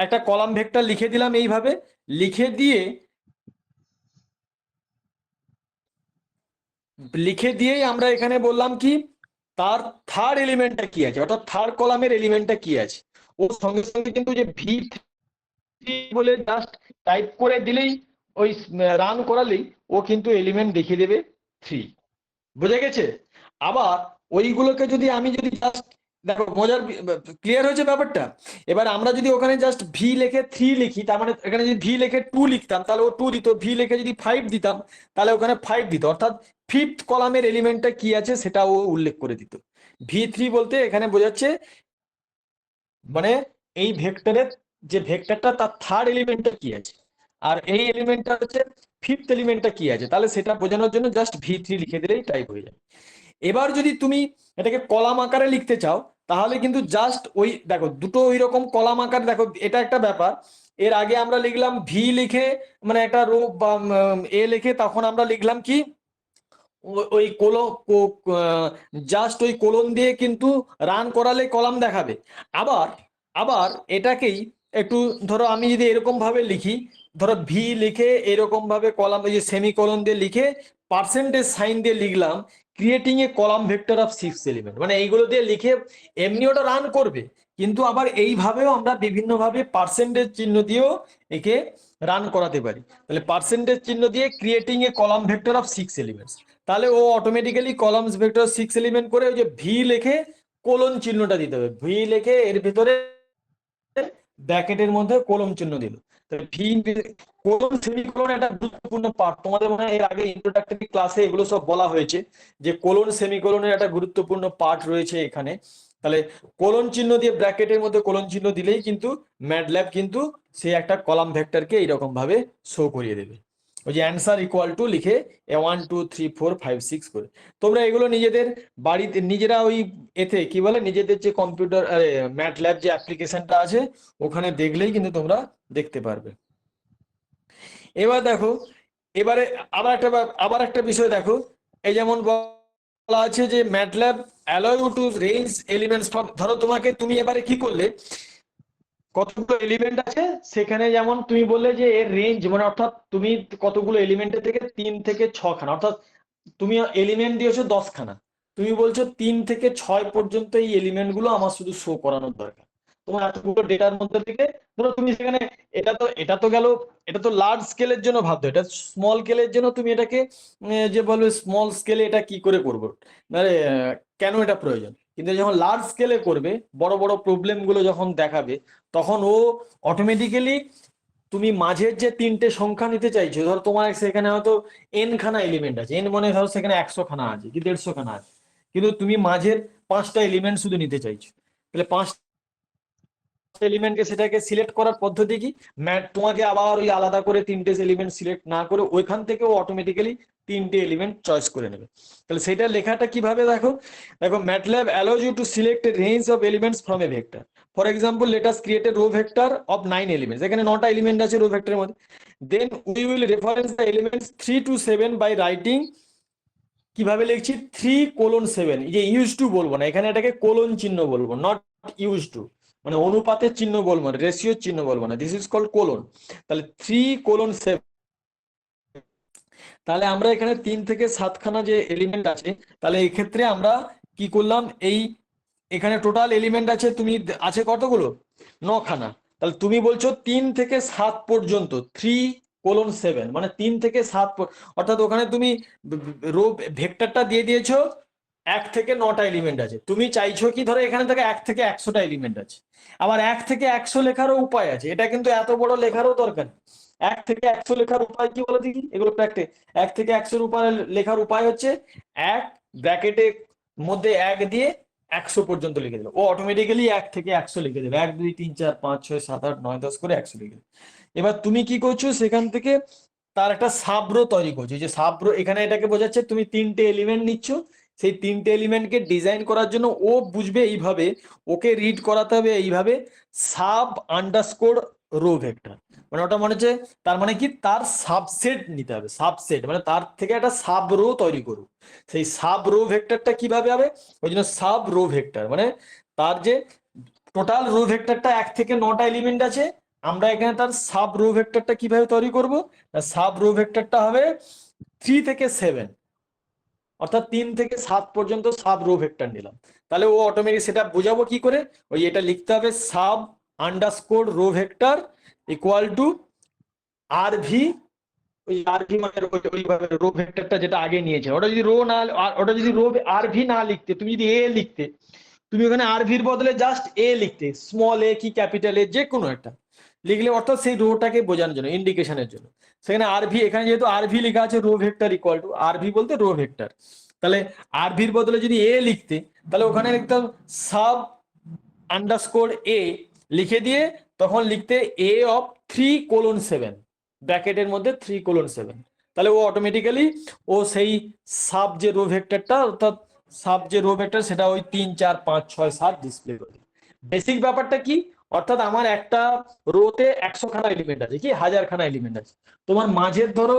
একটা কলাম ভেক্টর লিখে দিলাম এইভাবে, লিখে দিয়ে লিখে দিয়েই আমরা এখানে বললাম কি তার থার্ড এলিমেন্টটা কি আছে, অর্থাৎ থার্ড কলামের এলিমেন্টটা কি আছে। ও সঙ্গে সঙ্গে কিন্তু যে ভি বলে জাস্ট টাইপ করে দিলেই ওই রান করালেই ও কিন্তু এলিমেন্ট দেখিয়ে দেবে 3। বুঝে গেছে? আবার ওইগুলোকে যদি আমি যদি জাস্ট দেখো মজার, ক্লিয়ার হয়েছে ব্যাপারটা? এবার আমরা যদি ওখানে জাস্ট ভি লিখে 3 লিখি, তার মানে এখানে যদি ভি লিখে 2 লিখতাম তাহলে ও 2 দিত, ভি লিখে যদি 5 দিতাম তাহলে ওখানে 5 দিত, অর্থাৎ ফিফথ কলামের এলিমেন্টটা কি আছে সেটা ও উল্লেখ করে দিত। ভি3 বলতে এখানে বোঝাচ্ছে মানে এই ভেক্টরের যে ভেক্টরটা তার থার্ড এলিমেন্টটা কি আছে, আর এই এলিমেন্টটা হচ্ছে ফিফথ এলিমেন্টটা কি আছে, তাহলে সেটা বোঝানোর জন্য জাস্ট ভি3 লিখে দিলেই টাইপ হয়ে যাবে। এবার যদি তুমি এটাকে কলাম আকারে লিখতে চাও তাহলে কিন্তু জাস্ট ওই দেখো দুটো ওই রকম কলাম আকার, দেখো এটা একটা ব্যাপার। এর আগে আমরা লিখলাম ভি লিখে মানে একটা রো বা এ লিখে, তখন আমরা লিখলাম কি ওই জাস্ট ওই কোলন দিয়ে কিন্তু রান করালে কলাম দেখাবে। আবার আবার এটাকেই একটু ধরো আমি যদি এরকম ভাবে লিখি, ধরো ভি লিখে এরকম ভাবে কলাম ওই যে সেমিকোলন দিয়ে লিখে পার্সেন্টেজ সাইন দিয়ে লিখলাম creating a column vector of 6 element, মানে এইগুলো দিয়ে লিখে এমনি ওটা রান করবে, কিন্তু আবার এইভাবেও আমরা বিভিন্ন ভাবে পার্সেন্টেজ চিহ্ন দিয়েও একে রান করাতে পারি। তাহলে পার্সেন্টেজ চিহ্ন দিয়ে creating a column vector of 6 elements, তাহলে ও অটোমেটিক্যালি কলামস ভেক্টর 6 এলিমেন্ট করে ওই যে ভি লিখে কোলন চিহ্নটা দিতে হবে, ভি লিখে এর ভিতরে ব্র্যাকেটের মধ্যে কোলন চিহ্ন দিল। তাহলে ভি কোলন সেমিকোলন একটা গুরুত্বপূর্ণ পার্ট, তোমাদের মনে হয় এর আগে ইন্ট্রোডাক্টরি ক্লাসে এগুলো সব বলা হয়েছে যে কোলন সেমিকোলনের একটা গুরুত্বপূর্ণ পার্ট রয়েছে এখানে। তাহলে কোলন চিহ্ন দিয়ে ব্র্যাকেটের মধ্যে কোলন চিহ্ন দিলেই কিন্তু ম্যাটল্যাব কিন্তু সে একটা কলাম ভেক্টরকে এইরকম ভাবে শো করিয়ে দেবে, ওই যে অ্যান্সার ইকুয়াল টু লিখে 1 2 3 4 5 6 করে। তোমরা এগুলো নিজেদের বাড়িতে নিজেরা ওই এতে কি বলে নিজেদের যে কম্পিউটার ম্যাটল্যাব যে অ্যাপ্লিকেশনটা আছে ওখানে দেখলেই কিন্তু তোমরা দেখতে পারবে। এবার দেখো, এবারে আবার একটা বিষয় দেখো, এই যেমন বলা আছে যে MATLAB allow you to range elements from, ধরো তুমি এবারে কি করলে কতগুলো এলিমেন্ট আছে সেখানে, যেমন তুমি বললে যে এর রেঞ্জ মানে অর্থাৎ তুমি কতগুলো এলিমেন্টের থেকে 3 থেকে 6 খানা, অর্থাৎ তুমি এলিমেন্ট দিয়েছো 10 খানা, তুমি বলছো 3 থেকে 6 পর্যন্ত এই এলিমেন্ট গুলো আমার শুধু শো করানোর দরকার তোমার এতগুলো ডেটার মধ্যে থেকে। ধরো তুমি সেখানে এটা তো গেল, এটা তো লার্জ স্কেলের জন্য ভাবতো, এটা স্মল স্কেলের জন্য তুমি এটাকে যে বলবে স্মল স্কেলে এটা কি করে করবো, মানে কেন এটা প্রয়োজন, কিন্তু যখন লার্জ স্কেলে করবে বড় বড় প্রবলেম গুলো যখন দেখাবে তখন ও অটোমেটিক্যালি তুমি মাঝের যে 3টে সংখ্যা নিতে চাইছো, ধরো তোমার সেখানে হয়তো এন খানা এলিমেন্ট আছে, এন মানে ধরো সেখানে 100 খানা আছে কি 150 খানা আছে, কিন্তু তুমি মাঝের 5টা এলিমেন্ট শুধু নিতে চাইছো, তাহলে 5টা এলিমেন্টকে সেটাকে সিলেক্ট করার পদ্ধতি কি, তোমাকে আবার ওই আলাদা করে 3টে এলিমেন্ট সিলেক্ট না করে ওইখান থেকে ও অটোমেটিক্যালি 3টে এলিমেন্ট চয়েস করে নেবে। তাহলে সেটা লেখাটা কিভাবে দেখো, MATLAB allows you to select a range of elements from a vector. For example, let us create a row vector of 9 elements. এখানে 9টা এলিমেন্ট আছে রো ভেক্টরের মধ্যে। Then we will reference the elements 3 to 7 by writing, কিভাবে লিখছি 3:7, এই যে use to বলবো না, এখানে এটাকে কোলন চিহ্ন বলবো, নট ইউজ টু, মানে অনুপাতের চিহ্ন বলবো না, রেশিও চিহ্ন বলবো না, দিস ইজ কল্ড কোলন। তাহলে 3:7, তাহলে আমরা এখানে 3 থেকে 7 খানা যে এলিমেন্ট আছে, তাহলে এই ক্ষেত্রে আমরা কি করলাম, এই এখানে টোটাল এলিমেন্ট আছে তুমি আছে কতগুলো 9 খানা, তাহলে তুমি বলছো 3 থেকে 7 পর্যন্ত 3:7, মানে 3 থেকে 7, অর্থাৎ ওখানে তুমি রো ভেক্টরটা দিয়ে দিয়েছো 1 থেকে 9টা এলিমেন্ট আছে, তুমি চাইছো কি ধরো এখানে থেকে 1 থেকে 100টা এলিমেন্ট আছে, আবার 1 থেকে 100 লেখারও উপায় আছে, এটা কিন্তু এত বড় লেখারও দরকার নেই। 1 থেকে 100 লেখার উপায় কি বলে দেখি, এগুলো প্র্যাকটিস। 1 থেকে 100 উপরে লেখার উপায় হচ্ছে 1 ব্র্যাকেটের মধ্যে 1 দিয়ে 100 পর্যন্ত লিখে দিল, ও অটোমেটিক্যালি 1 থেকে 100 লিখে দেবে, 1 2 3 4 5 6 7 8 9 10 করে 100 লিখে দেবে। এবার তুমি কি করছো, সেখান থেকে তার একটা সাবরো তৈরি করছো, যে সাবরো এখানে এটাকে বোঝাচ্ছে তুমি 3টে এলিমেন্ট নিচ্ছ, সেই 3টে এলিমেন্টকে ডিজাইন করার জন্য ও বুঝবে এইভাবে, ওকে রিড করাতে হবে এইভাবে সাব আন্ডারস্কোর রো ভেক্টর, মানে ওটা মনে হচ্ছে তার মানে কি তার সাবসেট নিতে হবে, সাবসেট মানে তার থেকে একটা সাব রো তৈরি করুক, সেই সাব রো ভেক্টরটা কিভাবে হবে, ওই জন্য সাব রো ভেক্টর মানে তার যে টোটাল রো ভেক্টরটা 1 থেকে 9টা এলিমেন্ট আছে, আমরা এখানে তার সাব রো ভেক্টরটা কিভাবে তৈরি করব, সাব রো ভেক্টরটা হবে 3 থেকে 7, অর্থাৎ 3 থেকে 7 পর্যন্ত সাব রো ভেক্টর নিলাম। তাহলে ও অটোমেটিক সেটা বোঝাবো কি করে, ওই এটা লিখতে হবে sub underscore row vector equal to R V, ওই আর ভি মানে ওইভাবে রো ভেক্টরটা যেটা আগে নিয়েছে, ওটা যদি রো না, ওটা যদি রো আর ভি না লিখতে, তুমি যদি এ লিখতে, তুমি ওখানে আর ভির বদলে জাস্ট এ লিখতে, স্মল এ কি ক্যাপিটাল এ যে কোনো একটা লিখলে, অর্থাৎ সেই রোটাকে বোঝানোর জন্য, ইন্ডিকেশনের জন্য। সেখানে আর ভি, এখানে যেহেতু আর ভি লেখা আছে row vector equal to R V বলতে রো ভেক্টর, তাহলে আর ভির বদলে যদি এ লিখতে, তাহলে ওখানে লিখতাম সাব আন্ডারস্কোর এ লিখে দিয়ে তখন লিখতে এ অফ 3:7 ব্র্যাকেটের মধ্যে 3:7, তাহলে ও অটোমেটিক্যালি ও সেই সাব যে রো ভেক্টরটা, অর্থাৎ সাব যে রো ভেক্টর সেটা ওই 3 4 5 6 7 ডিসপ্লে করে। বেসিক ব্যাপারটা কি, অর্থাৎ আমার একটা রোতে 100 খানা এলিমেন্ট আছে, কি 1000 খানা এলিমেন্ট আছে, তোমার মাঝের ধরো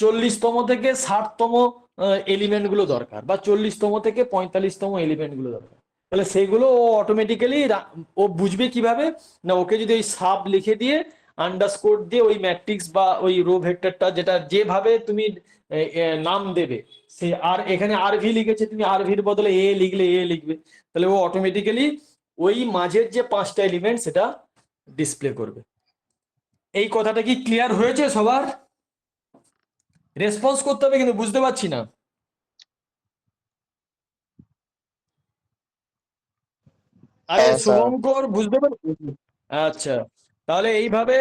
40তম থেকে 60তম এলিমেন্ট গুলো দরকার, বা 40তম থেকে 45তম এলিমেন্ট গুলো দরকার, তাহলে সেগুলো ও অটোমেটিক্যালি ও বুঝবে কিভাবে না, ওকে যদি ওই সাব লিখে দিয়ে আন্ডারস্কোর দিয়ে ওই ম্যাট্রিক্স বা ওই রো ভেক্টরটা যেটা যেভাবে তুমি নাম দেবে, সে আর এখানে আর ভি লিখেছে, তুমি আর ভির বদলে এ লিখলে এ লিখবে, তাহলে ও অটোমেটিক্যালি ওই মাঝের যে 5টা এলিমেন্ট সেটা ডিসপ্লে করবে। এই কথাটা কি ক্লিয়ার হয়েছে সবার? রেসপন্স করতে হবে কিন্তু, বুঝতে পারছি না। আরে হ্যাঁ স্যার। শুভঙ্কর বুঝতে পারছি। আচ্ছা, তাহলে এইভাবে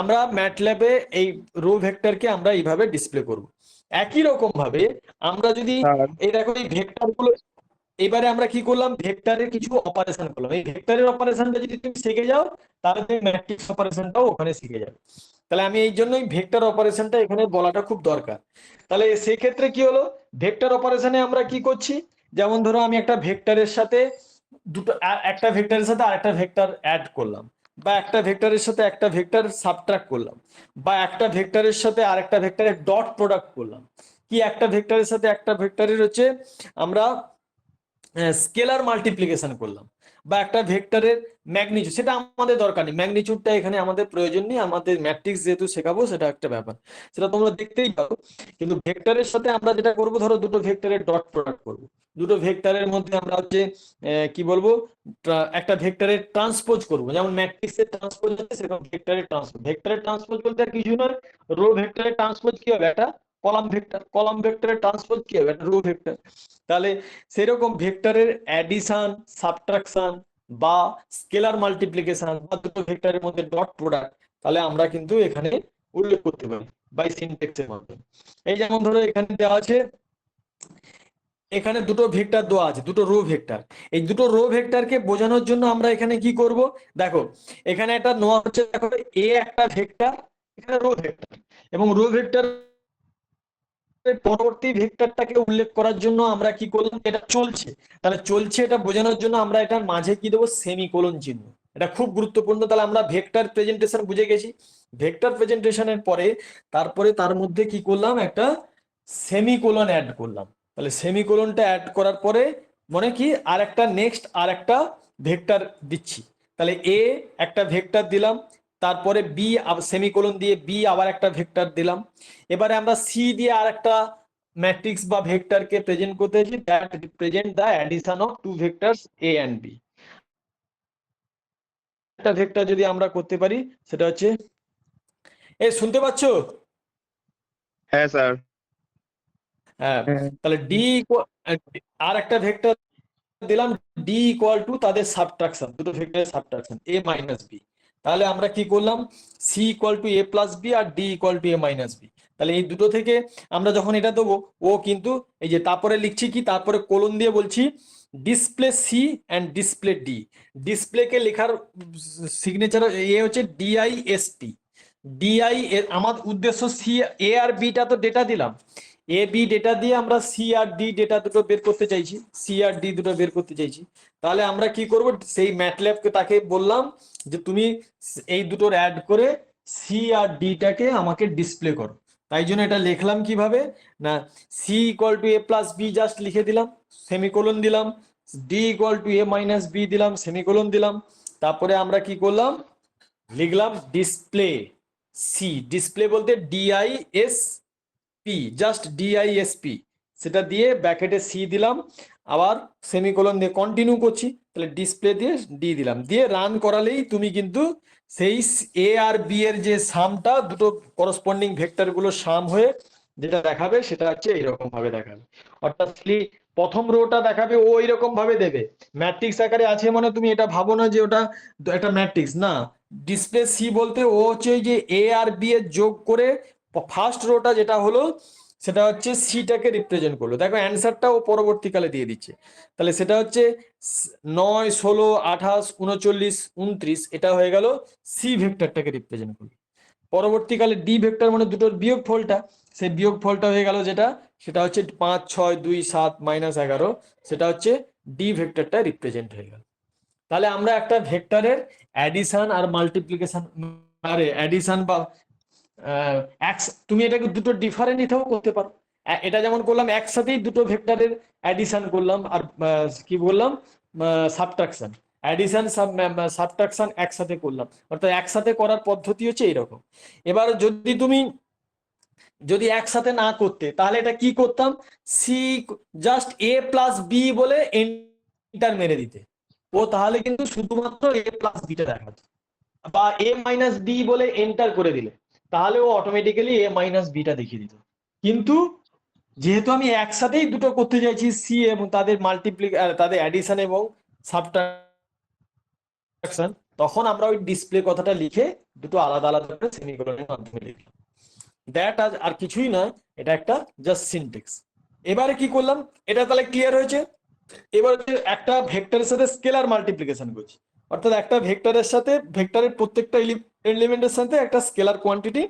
আমরা ম্যাটল্যাবে এই রো ভেক্টরকে আমরা এইভাবে ডিসপ্লে করব। একই রকম ভাবে আমরা যদি স্যার এই দেখো এই ভেক্টর গুলো, এবারে আমরা কি করলাম, ভেক্টরের কিছু অপারেশন করলাম, এই ভেক্টরের অপারেশনটা যদি তুমি শিখে যাও তাহলে তুমি ম্যাট্রিক্স অপারেশনটাও ওখানে শিখে যাবে। তাহলে আমি এই জন্যই ভেক্টর অপারেশনটা এখানে বলাটা খুব দরকার। তাহলে সেই ক্ষেত্রে কি হলো, ভেক্টর অপারেশনে আমরা কি করছি, যেমন ধরো আমি একটা ভেক্টরের সাথে একটা ভেক্টরের সাথে আরেকটা ভেক্টর অ্যাড করলাম, বা একটা ভেক্টরের সাথে একটা ভেক্টর সাবট্রাক্ট করলাম, বা একটা ভেক্টরের সাথে আরেকটা ভেক্টরের ডট প্রোডাক্ট করলাম, কি একটা ভেক্টরের সাথে একটা ভেক্টরের হচ্ছে আমরা স্কেলার মাল্টিপ্লিকেশন করলাম, বা একটা ভেক্টরের ম্যাগনিটিউড, সেটা আমাদের দরকার নেই, ম্যাগনিটিউডটা এখানে আমাদের প্রয়োজন নেই, আমাদের ম্যাট্রিক্স যেহেতু শেখাবো সেটা একটা ব্যাপার, সেটা তোমরা দেখতেই পারো। কিন্তু ভেক্টরের সাথে আমরা যেটা করব, ধরো দুটো ভেক্টরের ডট প্রোডাক্ট করব, দুটো ভেক্টরের মধ্যে আমরা হচ্ছে কি বলবো, একটা ভেক্টরের ট্রান্সপোজ করব, যেমন ম্যাট্রিক্সের ট্রান্সপোজ আছে সেরকম ভেক্টরের ট্রান্সপোজ বলতে আর কিছু নয়, রো ভেক্টরের ট্রান্সপোজ কি হবে, একটা কলাম ভেক্টরের ট্রান্সপোজ কি হবে, একটা রো ভেক্টর। তাহলে সেরকম ভেক্টরের অ্যাডিশন, সাবট্রাকশন বা স্কেলার মাল্টিপ্লিকেশন, বা দুটো ভেক্টরের মধ্যে ডট প্রোডাক্ট, তাহলে আমরা কিন্তু এখানে উল্লেখ করতে পারি বাই সিনট্যাক্সের মাধ্যমে। এই যেমন ধরো এখানে দেওয়া আছে, এখানে দুটো ভেক্টর দেওয়া আছে, দুটো রো ভেক্টর, এই দুটো রো ভেক্টরকে বোঝানোর জন্য আমরা এখানে কি করব, দেখো এখানে একটা নোয়া হচ্ছে, দেখো এ একটা ভেক্টর, এখানে রো ভেক্টর, এবং রো ভেক্টর পরবর্তী ভেক্টরটাকে উল্লেখ করার জন্য আমরা কি করলাম, এটা চলছে, তাহলে চলছে এটা বোঝানোর জন্য আমরা এটার মাঝে কি দেবো, সেমিকোলন চিহ্ন, এটা খুব গুরুত্বপূর্ণ। তাহলে আমরা ভেক্টর প্রেজেন্টেশন বুঝে গেছি, ভেক্টর প্রেজেন্টেশনের পরে তারপরে তার মধ্যে কি করলাম, একটা সেমিকোলন অ্যাড করলাম, তাহলে সেমিকোলনটা অ্যাড করার পরে মানে কি আর একটা ভেক্টর দিচ্ছি, তাহলে এ একটা ভেক্টর দিলাম, তারপরে বি সেমিকোলন দিয়ে বি আবার একটা ভেক্টর দিলাম, এবারে আমরা সি দিয়ে আর একটা ম্যাট্রিক্স বা ভেক্টরকে প্রেজেন্ট করতেছি, that represent the addition of two vectors A and B. একটা ভেক্টর যদি আমরা করতে পারি সেটা হচ্ছে, শুনতে পাচ্ছ? হ্যাঁ স্যার। হ্যাঁ, তাহলে ডি আর একটা ভেক্টর দিলাম, ডি ইকুয়াল টু তাদের সাবট্রাকশন, দুটো ভেক্টরের সাবট্রাকশন এ মাইনাস বি, তাহলে আমরা কি করলাম, C equal to A plus B আর D equal to A minus B, তাহলে এই দুটো থেকে আমরা যখন এটা দেবো, ও কিন্তু এই যে তারপরে লিখছি কি, তারপরে কোলন দিয়ে বলছি display C and display D, ডিসপ্লেকে লেখার সিগনেচার এ হচ্ছে ডিআইএসপি, ডিআই, আমার উদ্দেশ্য সি, এ আর বিটা তো ডেটা দিলাম, এ বি ডেটা দিয়ে আমরা সি আর ডি ডেটা দুটো বের করতে চাইছি, সি আর ডি দুটো বের করতে চাইছি, তাহলে আমরা কি করব, সেই ম্যাটল্যাবকে তাকে বললাম যে তুমি এই দুটোর অ্যাড করে সি আর ডিটাকে আমাকে ডিসপ্লে করো, তাই জন্য এটা লিখলাম কিভাবে না, c equal to A plus b just লিখে দিলাম, সেমিকোলন দিলাম, d equal to A minus b দিলাম, সেমিকোলন দিলাম, তারপরে আমরা কি করলাম, লিখলাম ডিসপ্লে সি, ডিসপ্লে বলতে ডিআইএস পি, জাস্ট ডিআইএসপি, সেটা দিয়ে ব্র্যাকেটে সি দিলাম, আবার সেমিকোলন দিয়ে কন্টিনিউ করছি, তাহলে ডিসপ্লে দিয়ে ডি দিলাম, দিয়ে রান করালেই তুমি কিন্তু সেই এ আর বি এর যে সামটা দুটো করসপন্ডিং ভেক্টরগুলো সাম হয়ে যেটা দেখাবে সেটা হচ্ছে এইরকম ভাবে দেখাবে। অর্থাৎ প্রথম রোটা দেখাবে ও এইরকম ভাবে দেবে, ম্যাট্রিক্স আকারে আছে মানে তুমি এটা ভাবো না যে ওটা একটা ম্যাট্রিক্স না। ডিসপ্লে সি বলতে ও হচ্ছে ওই যে এ আর বি এর যোগ করে ফার্স্ট রোটা যেটা হলো সেটা হচ্ছে সিটাকে রিপ্রেজেন্ট করলো। দেখো অ্যান্সারটা ও পরবর্তীকালে দিয়ে দিচ্ছে, তাহলে সেটা হচ্ছে 9, 16, 28, 39, 29, এটা হয়ে গেল সি ভেক্টরটাকে রিপ্রেজেন্ট করলো। পরবর্তীকালে ডি ভেক্টর মানে দুটোর বিয়োগ ফলটা, সেই বিয়োগ ফলটা হয়ে গেল যেটা, সেটা হচ্ছে 5, 6, 2, 7, -11, সেটা হচ্ছে ডি ভেক্টরটা রিপ্রেজেন্ট হয়ে গেল। তাহলে আমরা একটা ভেক্টরের অ্যাডিশন আর মাল্টিপ্লিকেশন, আরে অ্যাডিশন বা তুমি এটাকে দুটো ডিফারেন্ট হিসাবেও করতে পারো। এটা যেমন করলাম একসাথেই দুটো ভেক্টরের অ্যাডিশন করলাম, আর কি বললাম, সাবট্রাকশন, অ্যাডিশন সাবট্রাকশন একসাথে করলাম, অর্থাৎ একসাথে করার পদ্ধতি হচ্ছে এইরকম। এবার যদি একসাথে না করতে তাহলে এটা কি করতাম, C just a plus B বলে এন্টার মেরে দিতে, ও তাহলে কিন্তু শুধুমাত্র এ প্লাস বিটা দেখাতো, বা এ মাইনাস বি বলে এন্টার করে দিলে তাহলে ও অটোমেটিক্যালি এ মাইনাস বিটা দেখিয়ে দিত। কিন্তু যেহেতু আমি একসাথেই দুটো করতে চাইছি, সি এবং তাদের তাদের অ্যাডিশন এবং সাবট্রাকশন, তখন আমরা ওই ডিসপ্লে কথাটা লিখে দুটো আলাদা আলাদা করে সেমিকোলনের মাধ্যমে লিখলাম। দ্যাট আর কিছুই নয়, এটা একটা জাস্ট সিনট্যাক্স। এবারে কি করলাম, এটা তাহলে ক্লিয়ার হয়েছে। এবার একটা ভেক্টরের সাথে স্কেলার মাল্টিপ্লিকেশন করছি, অর্থাৎ একটা ভেক্টরের সাথে ভেক্টরের প্রত্যেকটা এলিমেন্টের সাথে একটা স্কেলার কোয়ান্টিটি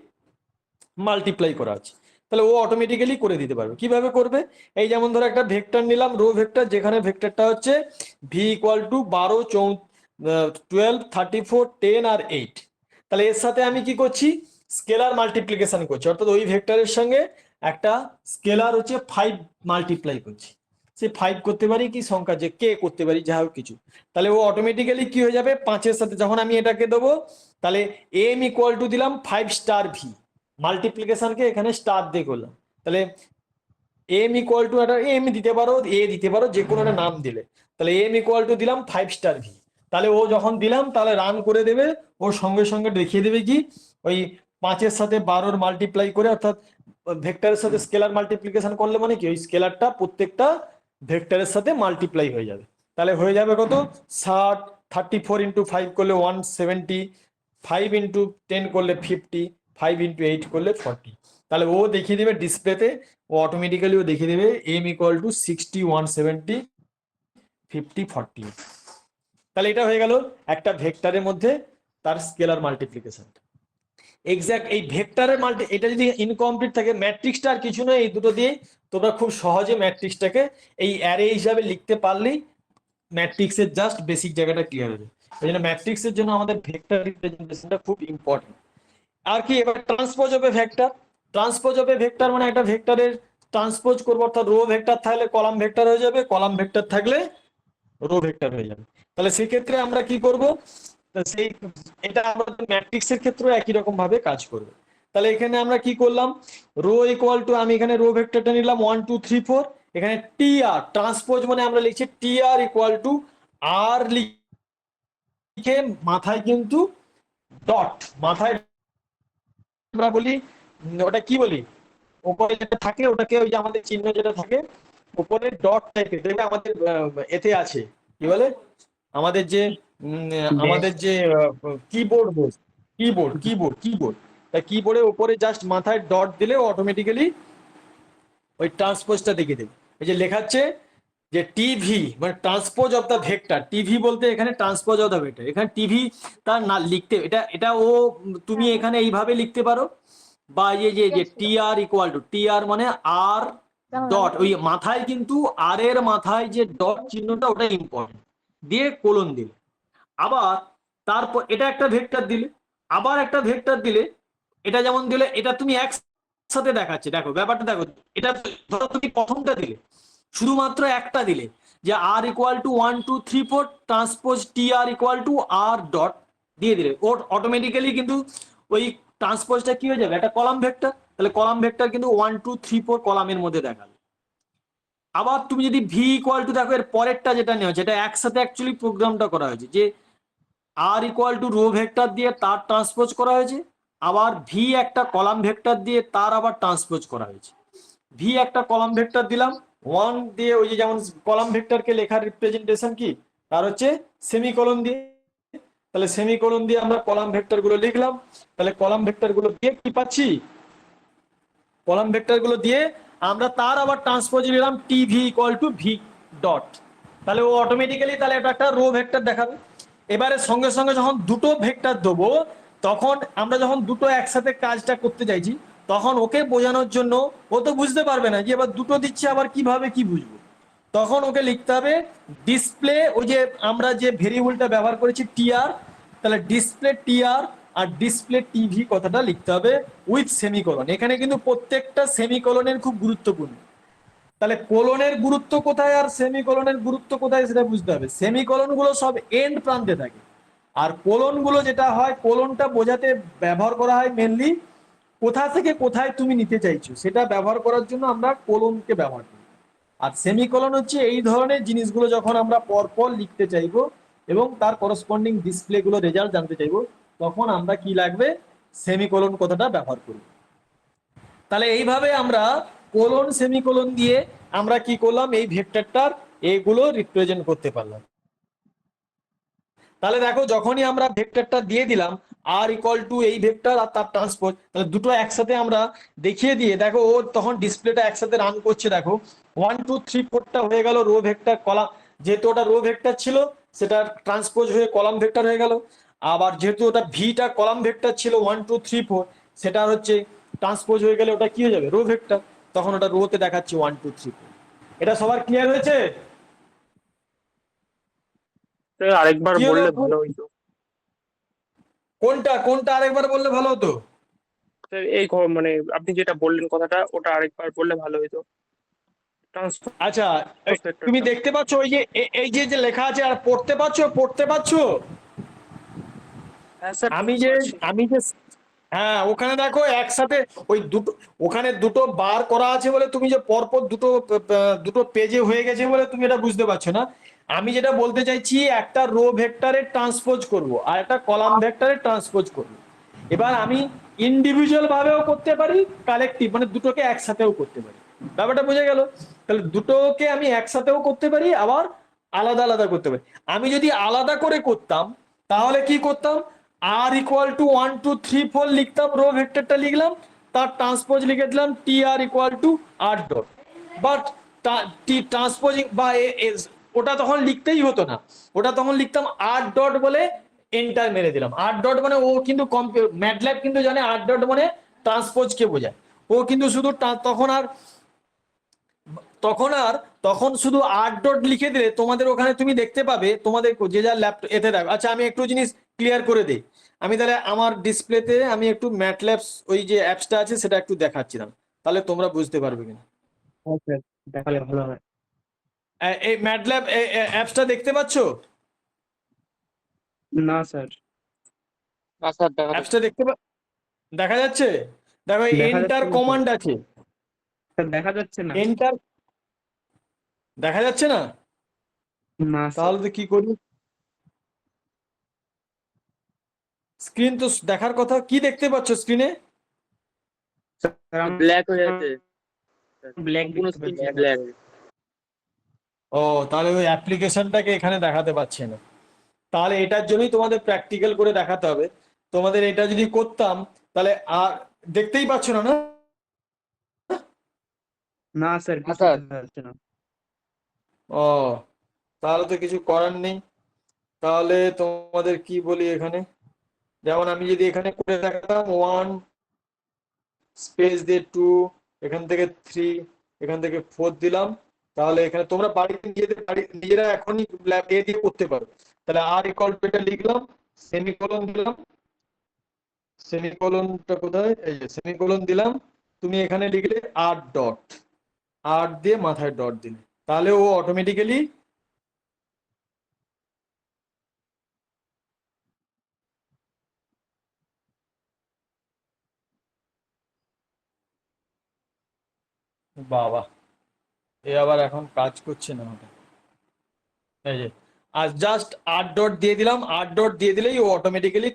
মাল্টিপ্লাই করা আছে, তাহলে ও অটোমেটিক্যালি করে দিতে পারবে। কিভাবে করবে, এই যেমন ধরো একটা ভেক্টর নিলাম, রো ভেক্টর, যেখানে ভেক্টরটা হচ্ছে ভি ইকুয়াল টু 12, 12, 34, 10 আর 8। তাহলে এর সাথে আমি কি করছি, স্কেলার মাল্টিপ্লিকেশন করছি, অর্থাৎ ওই ভেক্টরের সঙ্গে একটা স্কেলার হচ্ছে 5 মাল্টিপ্লাই করছি। সে 5 করতে পারি কি সংখ্যা, যে কে করতে পারি, যা হোক কিছু, তাহলে ও অটোমেটিক্যালি কি হয়ে যাবে, 5-এর সাথে যখন আমি এটাকে দেবো, তাহলে এম ইকুয়াল টু দিলাম 5 স্টার ভি, মাল্টিপ্লিকেশনকে এখানে স্টার দিয়ে করলাম, তাহলে এম ইকুয়াল টু, একটা এম দিতে পারো, এ দিতে পারো, যে কোনো একটা নাম দিলে, তাহলে এম ইকুয়াল টু দিলাম 5 স্টার ভি। তাহলে ও যখন দিলাম তাহলে রান করে দেবে, ও সঙ্গে সঙ্গে দেখিয়ে দেবে কি ওই 5-এর সাথে 12 মাল্টিপ্লাই করে, অর্থাৎ ভেক্টরের সাথে স্কেলার মাল্টিপ্লিকেশন করলে মানে কি ওই স্কেলারটা প্রত্যেকটা ভেক্টরের সাথে মাল্টিপ্লাই হয়ে যাবে। তাহলে হয়ে যাবে কত, 60, 34 ইন্টু 5 করলে 170, 5 ইন্টু 10 করলে 50, 5 ইন্টু 8 করলে 40। তাহলে ও দেখিয়ে দেবে ডিসপ্লেতে, ও অটোমেটিক্যালি ও দেখিয়ে দেবে এম ইকুয়াল টু 60, 170, 50, 40। তাহলে এটা হয়ে গেল একটা ভেক্টরের মধ্যে তার স্কেলার মাল্টিপ্লিকেশন। এক্সাক্ট এই ভেক্টরের এটা যদি ইনকমপ্লিট থাকে, ম্যাট্রিক্সটা আর কিছু নয়, এই দুটো দিয়ে তোমরা খুব সহজে ম্যাট্রিক্সটাকে এই অ্যারে হিসাবে লিখতে পারলেই ম্যাট্রিক্সের জাস্ট বেসিক জায়গাটা ক্লিয়ার হবে। ওই জন্য ম্যাট্রিক্সের জন্য আমাদের ভেক্টর রিপ্রেজেন্টেশনটা খুব ইম্পর্টেন্ট। আর কি, এবার transpose of A vector. Transpose of A vector মানে একটা ভেক্টরের ট্রান্সপোজ করবো, অর্থাৎ রো ভেক্টর থাকলে কলাম ভেক্টর হয়ে যাবে, কলাম ভেক্টর থাকলে রো ভেক্টর হয়ে যাবে। তাহলে সেক্ষেত্রে আমরা কি করব, সেই এটা আমাদের ম্যাট্রিক্সের ক্ষেত্রেও একই রকম ভাবে কাজ করবে। তাহলে এখানে আমরা কি করলাম, রো ইকুয়াল টু, আমি এখানে রো ভেক্টরটা নিলাম 1, 2, 3, 4, এখানে টি আর ট্রান্সপোজ মানে আমরা লিখছি টি আর ইকুয়াল টু আর, লিখে মাথায় কিন্তু ডট, মাথায় আমরা বলি ওটা কি বলি, উপরে যেটা থাকে ওটাকে, ওই যে আমাদের চিহ্ন যেটা থাকে উপরে ডট টাইপের দেখবে আমাদের এতে আছে, কি বলে আমাদের যে আমাদের যে কিবোর্ড, কিবোর্ড তাই কিবোর্ডের উপরে জাস্ট মাথায় ডট দিলে অটোমেটিক্যালি ওই ট্রান্সপোজটা দেখিয়ে দেবে। এই যে লেখাচ্ছে যে টিভি মানে transpose of the vector, TV বলতে এখানে ট্রান্সপোজ অফ দ্য ভেক্টর, এখানে টিভি তার না লিখতে, এটা ও তুমি এখানে এইভাবে লিখতে পারো, বা এই যে টি আর ইকুয়াল টু, টি আর মানে আর ডট, ওই মাথায় কিন্তু আর এর মাথায় যে ডট চিহ্নটা ওটা ইম্পর্টেন্ট, দিয়ে কোলন দিলে, আবার তারপর এটা একটা ভেক্টর দিলে, আবার একটা ভেক্টর দিলে, এটা যেমন দিলে, এটা তুমি একসাথে দেখাচ্ছে, দেখো ব্যাপারটা দেখো, এটা ধরো তুমি প্রথমটা দিলে, শুধুমাত্র একটা দিলে যে R equal to 1, 2, 3, 4 transpose T R equal to R dot দিয়ে দিলে, ও অটোমেটিক্যালি কিন্তু ওই ট্রান্সপোজটা কি হয়ে যাবে, একটা কলাম ভেক্টর, তাহলে কলাম ভেক্টর কিন্তু 1, 2, 3, 4 কলামের মধ্যে দেখাবে। আবার তুমি যদি ভি ইকুয়াল টু দেখো এর পরেরটা যেটা নেওয়া হচ্ছে, এটা একসাথে অ্যাকচুয়ালি প্রোগ্রামটা করা হয়েছে যে R equal to rho vector দিয়ে তার ট্রান্সপোজ করা হয়েছে, আবার ভি একটা কলাম ভেক্টর দিয়ে তার আবার ট্রান্সপোজ করা হয়েছে। ভি একটা কলাম ভেক্টর দিলাম, ওয়ান দিয়ে ওই যে যেমন কলাম ভেক্টরকে লেখার রিপ্রেজেন্টেশন কি তার হচ্ছে সেমিকোলন দিয়ে, তাহলে সেমিকোলন দিয়ে আমরা কলাম ভেক্টর গুলো লিখলাম। তাহলে কলাম ভেক্টর গুলো দিয়ে কি পাচ্ছি, কলাম ভেক্টর গুলো দিয়ে আমরা তার আবার ট্রান্সপোজ নিলাম T V equal to V dot, তাহলে ও অটোমেটিক্যালি তাহলে এটা একটা রো ভেক্টর দেখাবে। এবারে সঙ্গে সঙ্গে যখন দুটো ভেক্টর দেবো, তখন আমরা যখন দুটো একসাথে কাজটা করতে চাইছি, তখন ওকে বোঝানোর জন্য, ও তো বুঝতে পারবে না যে এবার দুটো দিচ্ছে আবার কিভাবে কি বুঝবো, তখন ওকে লিখতে হবে ডিসপ্লে, ওই যে আমরা যে ভেরিয়েবলটা ব্যবহার করেছি টিআর, তাহলে ডিসপ্লে টিআর আর ডিসপ্লে টিভি কথাটা লিখতে হবে উইথ সেমিকোলন। এখানে কিন্তু প্রত্যেকটা সেমিকোলনের খুব গুরুত্বপূর্ণ। তাহলে কোলনের গুরুত্ব কোথায় আর সেমিকোলনের গুরুত্ব কোথায় সেটা বুঝতে হবে। সেমিকোলন গুলো সব এন্ড প্রান্তে থাকে, আর কোলন গুলো যেটা হয়, কোলনটা বোঝাতে ব্যবহার করা হয় মেনলি কোথা থেকে কোথায় তুমি নিতে চাইছো সেটা ব্যবহার করার জন্য আমরা কোলনকে ব্যবহার করি। আর সেমিকোলন হচ্ছে এই ধরনের জিনিসগুলো যখন আমরা পরপর লিখতে চাইবো এবং তার করসপন্ডিং ডিসপ্লে গুলো রেজাল্ট জানতে চাইবো, তখন আমরা কি লাগবে, সেমিকোলন কথাটা ব্যবহার করব। তাহলে এইভাবে আমরা কোলন সেমিকোলন দিয়ে আমরা কি করলাম, এই ভেক্টরটার এগুলো রিপ্রেজেন্ট করতে পারলাম। তাহলে দেখো যখনই আমরা ভেক্টরটা দিয়ে দিলাম আর ইকুয়াল টু এই ভেক্টর আর তার ট্রান্সপোজ, তাহলে দুটো একসাথে আমরা দেখিয়ে দিয়ে দেখো ও তখন ডিসপ্লেটা একসাথে রান করছে। দেখো 1 2 3 4টা হয়ে গেল রো ভেক্টর, কলাম যেহেতু ওটা রো ভেক্টর ছিল সেটা ট্রান্সপোজ হয়ে কলাম ভেক্টর হয়ে গেল। আবার যেহেতু ওটা ভিটা কলাম ভেক্টর ছিল 1 2 3 4, সেটা হচ্ছে ট্রান্সপোজ হয়ে গেলে ওটা কি হয়ে যাবে, রো ভেক্টর, তখন ওটা রোতে দেখাচ্ছে 1 2 3 4। এটা সবার ক্লিয়ার হয়েছে? স্যার আরেকবার কি হলো, বললে ভালো হইতো। কোনটা কোনটা আরেকবার বললে ভালো হতো? স্যার মানে আপনি যেটা বললেন কথাটা ওটা আরেকবার বললে ভালো হইতো, ট্রান্সফার আচ্ছা, তুমি ফ্যাক্টরটা। দেখতে পাচ্ছ ওই যে এই যে যে লেখা আছে, আর পড়তে পারছো, পড়তে পারছো? হ্যাঁ স্যার আমি পড়তে যে পারছি। আমি যে হ্যাঁ, ওখানে দেখো একসাথে ওই দুটো, ওখানে দুটো বার করা আছে বলে তুমি যে পরপর দুটো দুটো পেজে হয়ে গেছে বলে তুমি এটা বুঝতে পারছো না। আমি যেটা বলতে চাইছি, একটা রো ভেক্টরে ট্রান্সপোজ করব আর একটা কলাম ভেক্টরে ট্রান্সপোজ করব। এবার আমি ইন্ডিভিজুয়াল ভাবেও করতে পারি, কালেকটিভ মানে দুটোকে একসাথেও করতে পারি। ব্যাপারটা বুঝে গেল? তাহলে দুটোকে আমি একসাথেও করতে পারি, আবার আলাদা আলাদা করতে পারি। আমি যদি আলাদা করে করতাম তাহলে কি করতাম, আর ইকুয়াল টু 1 2 3 4 লিখতাম, রো ভেক্টরটা লিখলাম, তার ট্রান্সপোজ লিখে দিলাম T R equal to R dot. But T transposing বা ওটা তখন লিখতেই হতো না, ওটা তখন লিখতাম আর ডট বলে এন্টার মেরে দিলাম। আর ডট মানে ও কিন্তু ম্যাটল্যাব কিন্তু জানে আর ডট মানে ট্রান্সপোজ কে বোঝায়। ও কিন্তু শুধু তখন আর তখন আর তখন শুধু আট ডট লিখে দিলে তোমাদের ওখানে তুমি দেখতে পাবে, তোমাদের যে যার ল্যাপটপ এতে দেখো। আচ্ছা, আমি একটু জিনিস ক্লিয়ার করে দিই। আমি তাহলে আমার ডিসপ্লেতে আমি একটু ম্যাটল্যাবস ওই যে অ্যাপসটা আছে সেটা একটু দেখাচ্ছিলাম, তাহলে তোমরা বুঝতে পারবে কিনা। হ্যাঁ স্যার, দেখালে ভালো হয়। এই ম্যাটল্যাব অ্যাপসটা দেখতে পাচ্ছো? না স্যার, না স্যার দেখা অ্যাপসটা যাচ্ছে। দেখা যাচ্ছে? দেখো দেখা এন্টার যাচ্ছে না স্যার। কমান্ড আছে, স্যার দেখা যাচ্ছে না। এন্টার দেখা যাচ্ছে না? না স্যার। তাহলে তো কি করি, স্ক্রিন তো দেখার কথা, কি দেখতে পাচ্ছ স্ক্রিনে? স্যার ব্ল্যাক হয়ে যাচ্ছে, ব্ল্যাক সম্পূর্ণ দেখতে পাচ্ছি স্ক্রিনটাই স্যার। ব্ল্যাক। ও, তাহলে ওই অ্যাপ্লিকেশনটাকে এখানে দেখাতে পাচ্ছে না। তাহলে এটার জন্যই তোমাদের প্র্যাকটিক্যাল করে দেখাতে হবে। তোমাদের এটা যদি করতাম তাহলে আর দেখতেই পাচ্ছ না, না? না স্যার, হ্যাঁ কিছু স্যার। দেখা যাচ্ছে না। ও, তাহলে তো কিছু করার নেই। তাহলে তোমাদের কি বলি এখানে, যেমন আমি যদি এখানে করে দেখাতাম 1 স্পেস দিয়ে 2, এখান থেকে 3, এখান থেকে 4 দিলাম, তাহলে এখানে তোমরা বাড়িতে নিজেরা এখনই ল্যাব এ দিয়ে করতে পারো। তাহলে আর ইকুয়াল টু এটা লিখলাম, সেমিকোলন দিলাম, সেমিকোলনটা কোথায়, এই যে সেমিকোলন দিলাম, তুমি এখানে লিখলে আর ডট, আর দিয়ে মাথায় ডট দিলে, তাহলে ও অটোমেটিক্যালি বাবা এ আবার এখন কাজ করছে না ওটা। এই যে আর জাস্ট 8 ডট দিয়ে দিলাম, 8 ডট দিয়ে দিলেই ও অটোমেটিক্যালি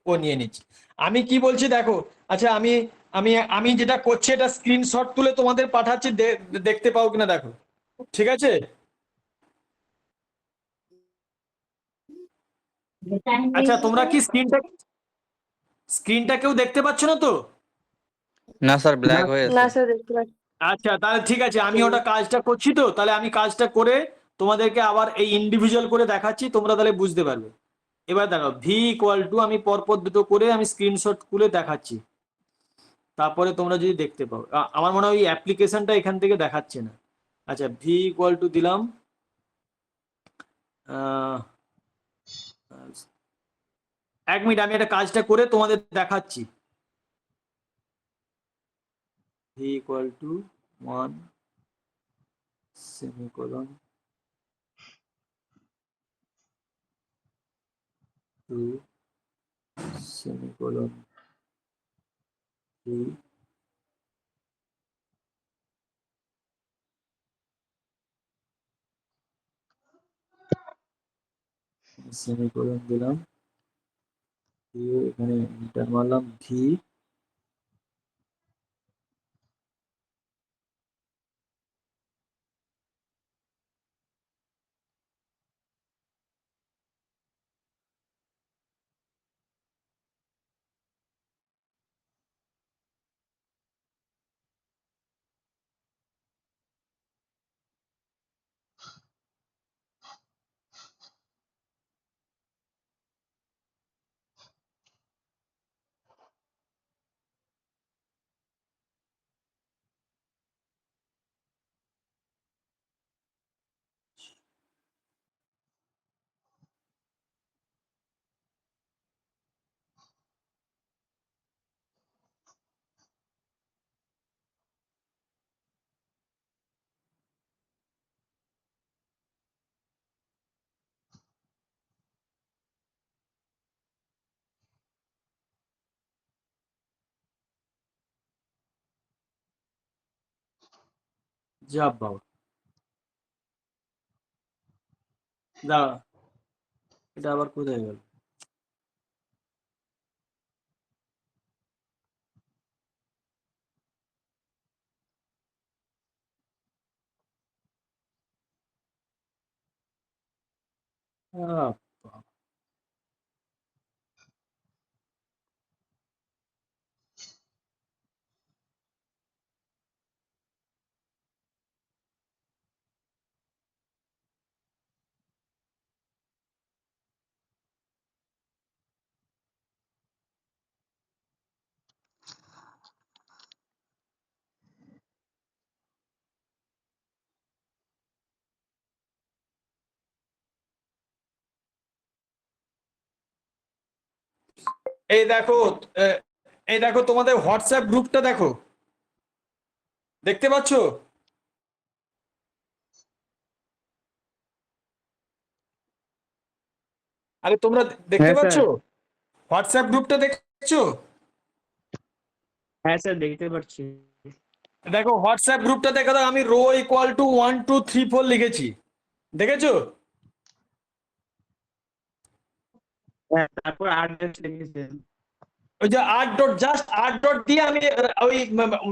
ও নিয়ে নিচ্ছে। আমি কি বলছি দেখো, আচ্ছা আমি আমি আমি যেটা করছি এটা স্ক্রিনশট তুলে তোমাদের পাঠাচ্ছি, দেখতে পাও কিনা দেখো, ঠিক আছে? আচ্ছা তোমরা কি স্ক্রিনটা কেউ দেখতে পাচ্ছ না তো? না স্যার, ব্ল্যাক না, হয়ে না আছে। স্যার দেখতে পাচ্ছি। আচ্ছা তাহলে ঠিক আছে, আমি ওটা কাজটা করছি, তো তাহলে আমি কাজটা করে তোমাদেরকে আবার এই ইন্ডিভিজুয়াল করে দেখাচ্ছি, তোমরা তাহলে বুঝতে পারবে। এবার দেখো v=, আমি পরপর দুটো করে আমি স্ক্রিনশট তুলে দেখাচ্ছি, তারপরে তোমরা যদি দেখতে পাও। আমার মনে হয় ওই অ্যাপ্লিকেশনটা এখান থেকে দেখাচ্ছে না। আচ্ছা v= দিলাম, আহ, 1 মিনিট আমি একটা কাজটা করে তোমাদের দেখাচ্ছি। v=1 সেমিকোলন 2 সেমিকোলন 3 সেমিকোলন দিলাম, দিয়ে এখানে ইন্টার মারলাম ভি, যা বাবা, দাঁড়া এটা আবার কোথায় গেল? আহ, বাবা। এই দেখো, আহ, এই দেখো তোমাদের হোয়াটসঅ্যাপ গ্রুপটা দেখো, দেখতে পাচ্ছো? আরে তোমরা দেখতে হ্যাঁ পাচ্ছো স্যার। হোয়াটসঅ্যাপ গ্রুপটা দেখছো? হ্যাঁ স্যার, দেখতে পাচ্ছি। দেখো হোয়াটসঅ্যাপ গ্রুপটা দেখো, দাও আমি ρ=1 2 3 4 লিখেছি, দেখেছো? হ্যাঁ, তারপর অ্যাড্রেস লিখেছেন। ওই যে 8 ডট, জাস্ট 8 ডট দিয়ে আমি ওই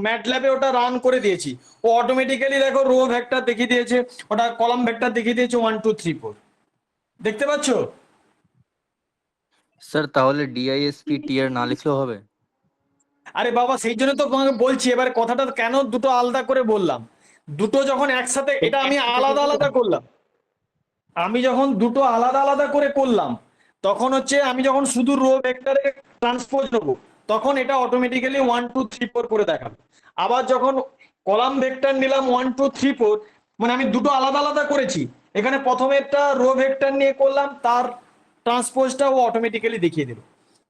ম্যাটল্যাবে ওটা রান করে দিয়েছি, ও অটোমেটিক্যালি দেখো রো ভেক্টর দেখিয়ে দিয়েছে, ওটা কলাম ভেক্টর দেখিয়ে দিয়েছে 1 2 3 4, দেখতে পাচ্ছো? স্যার তাহলে ডিআইএসপি টিয়ার না লিখলেও হবে? আরে বাবা সেই জন্য তো তোমাকে বলছি, এবার কথাটা কেন দুটো আলাদা করে বললাম, দুটো যখন একসাথে, এটা আমি আলাদা আলাদা করলাম, আমি যখন দুটো আলাদা আলাদা করে করলাম, তখন হচ্ছে আমি যখন শুধু রো ভেক্টরে ট্রান্সপোজ নেবো, তখন এটা অটোমেটিক্যালি 1 2 3 4 করে দেখাবে। আবার যখন কলাম ভেক্টর নিলাম 1 2 3 4, মানে আমি দুটো আলাদা আলাদা করেছি, এখানে প্রথমেরটা রো ভেক্টর নিয়ে করলাম, তার ট্রান্সপোজটা ও অটোমেটিক্যালি দেখিয়ে দেবে।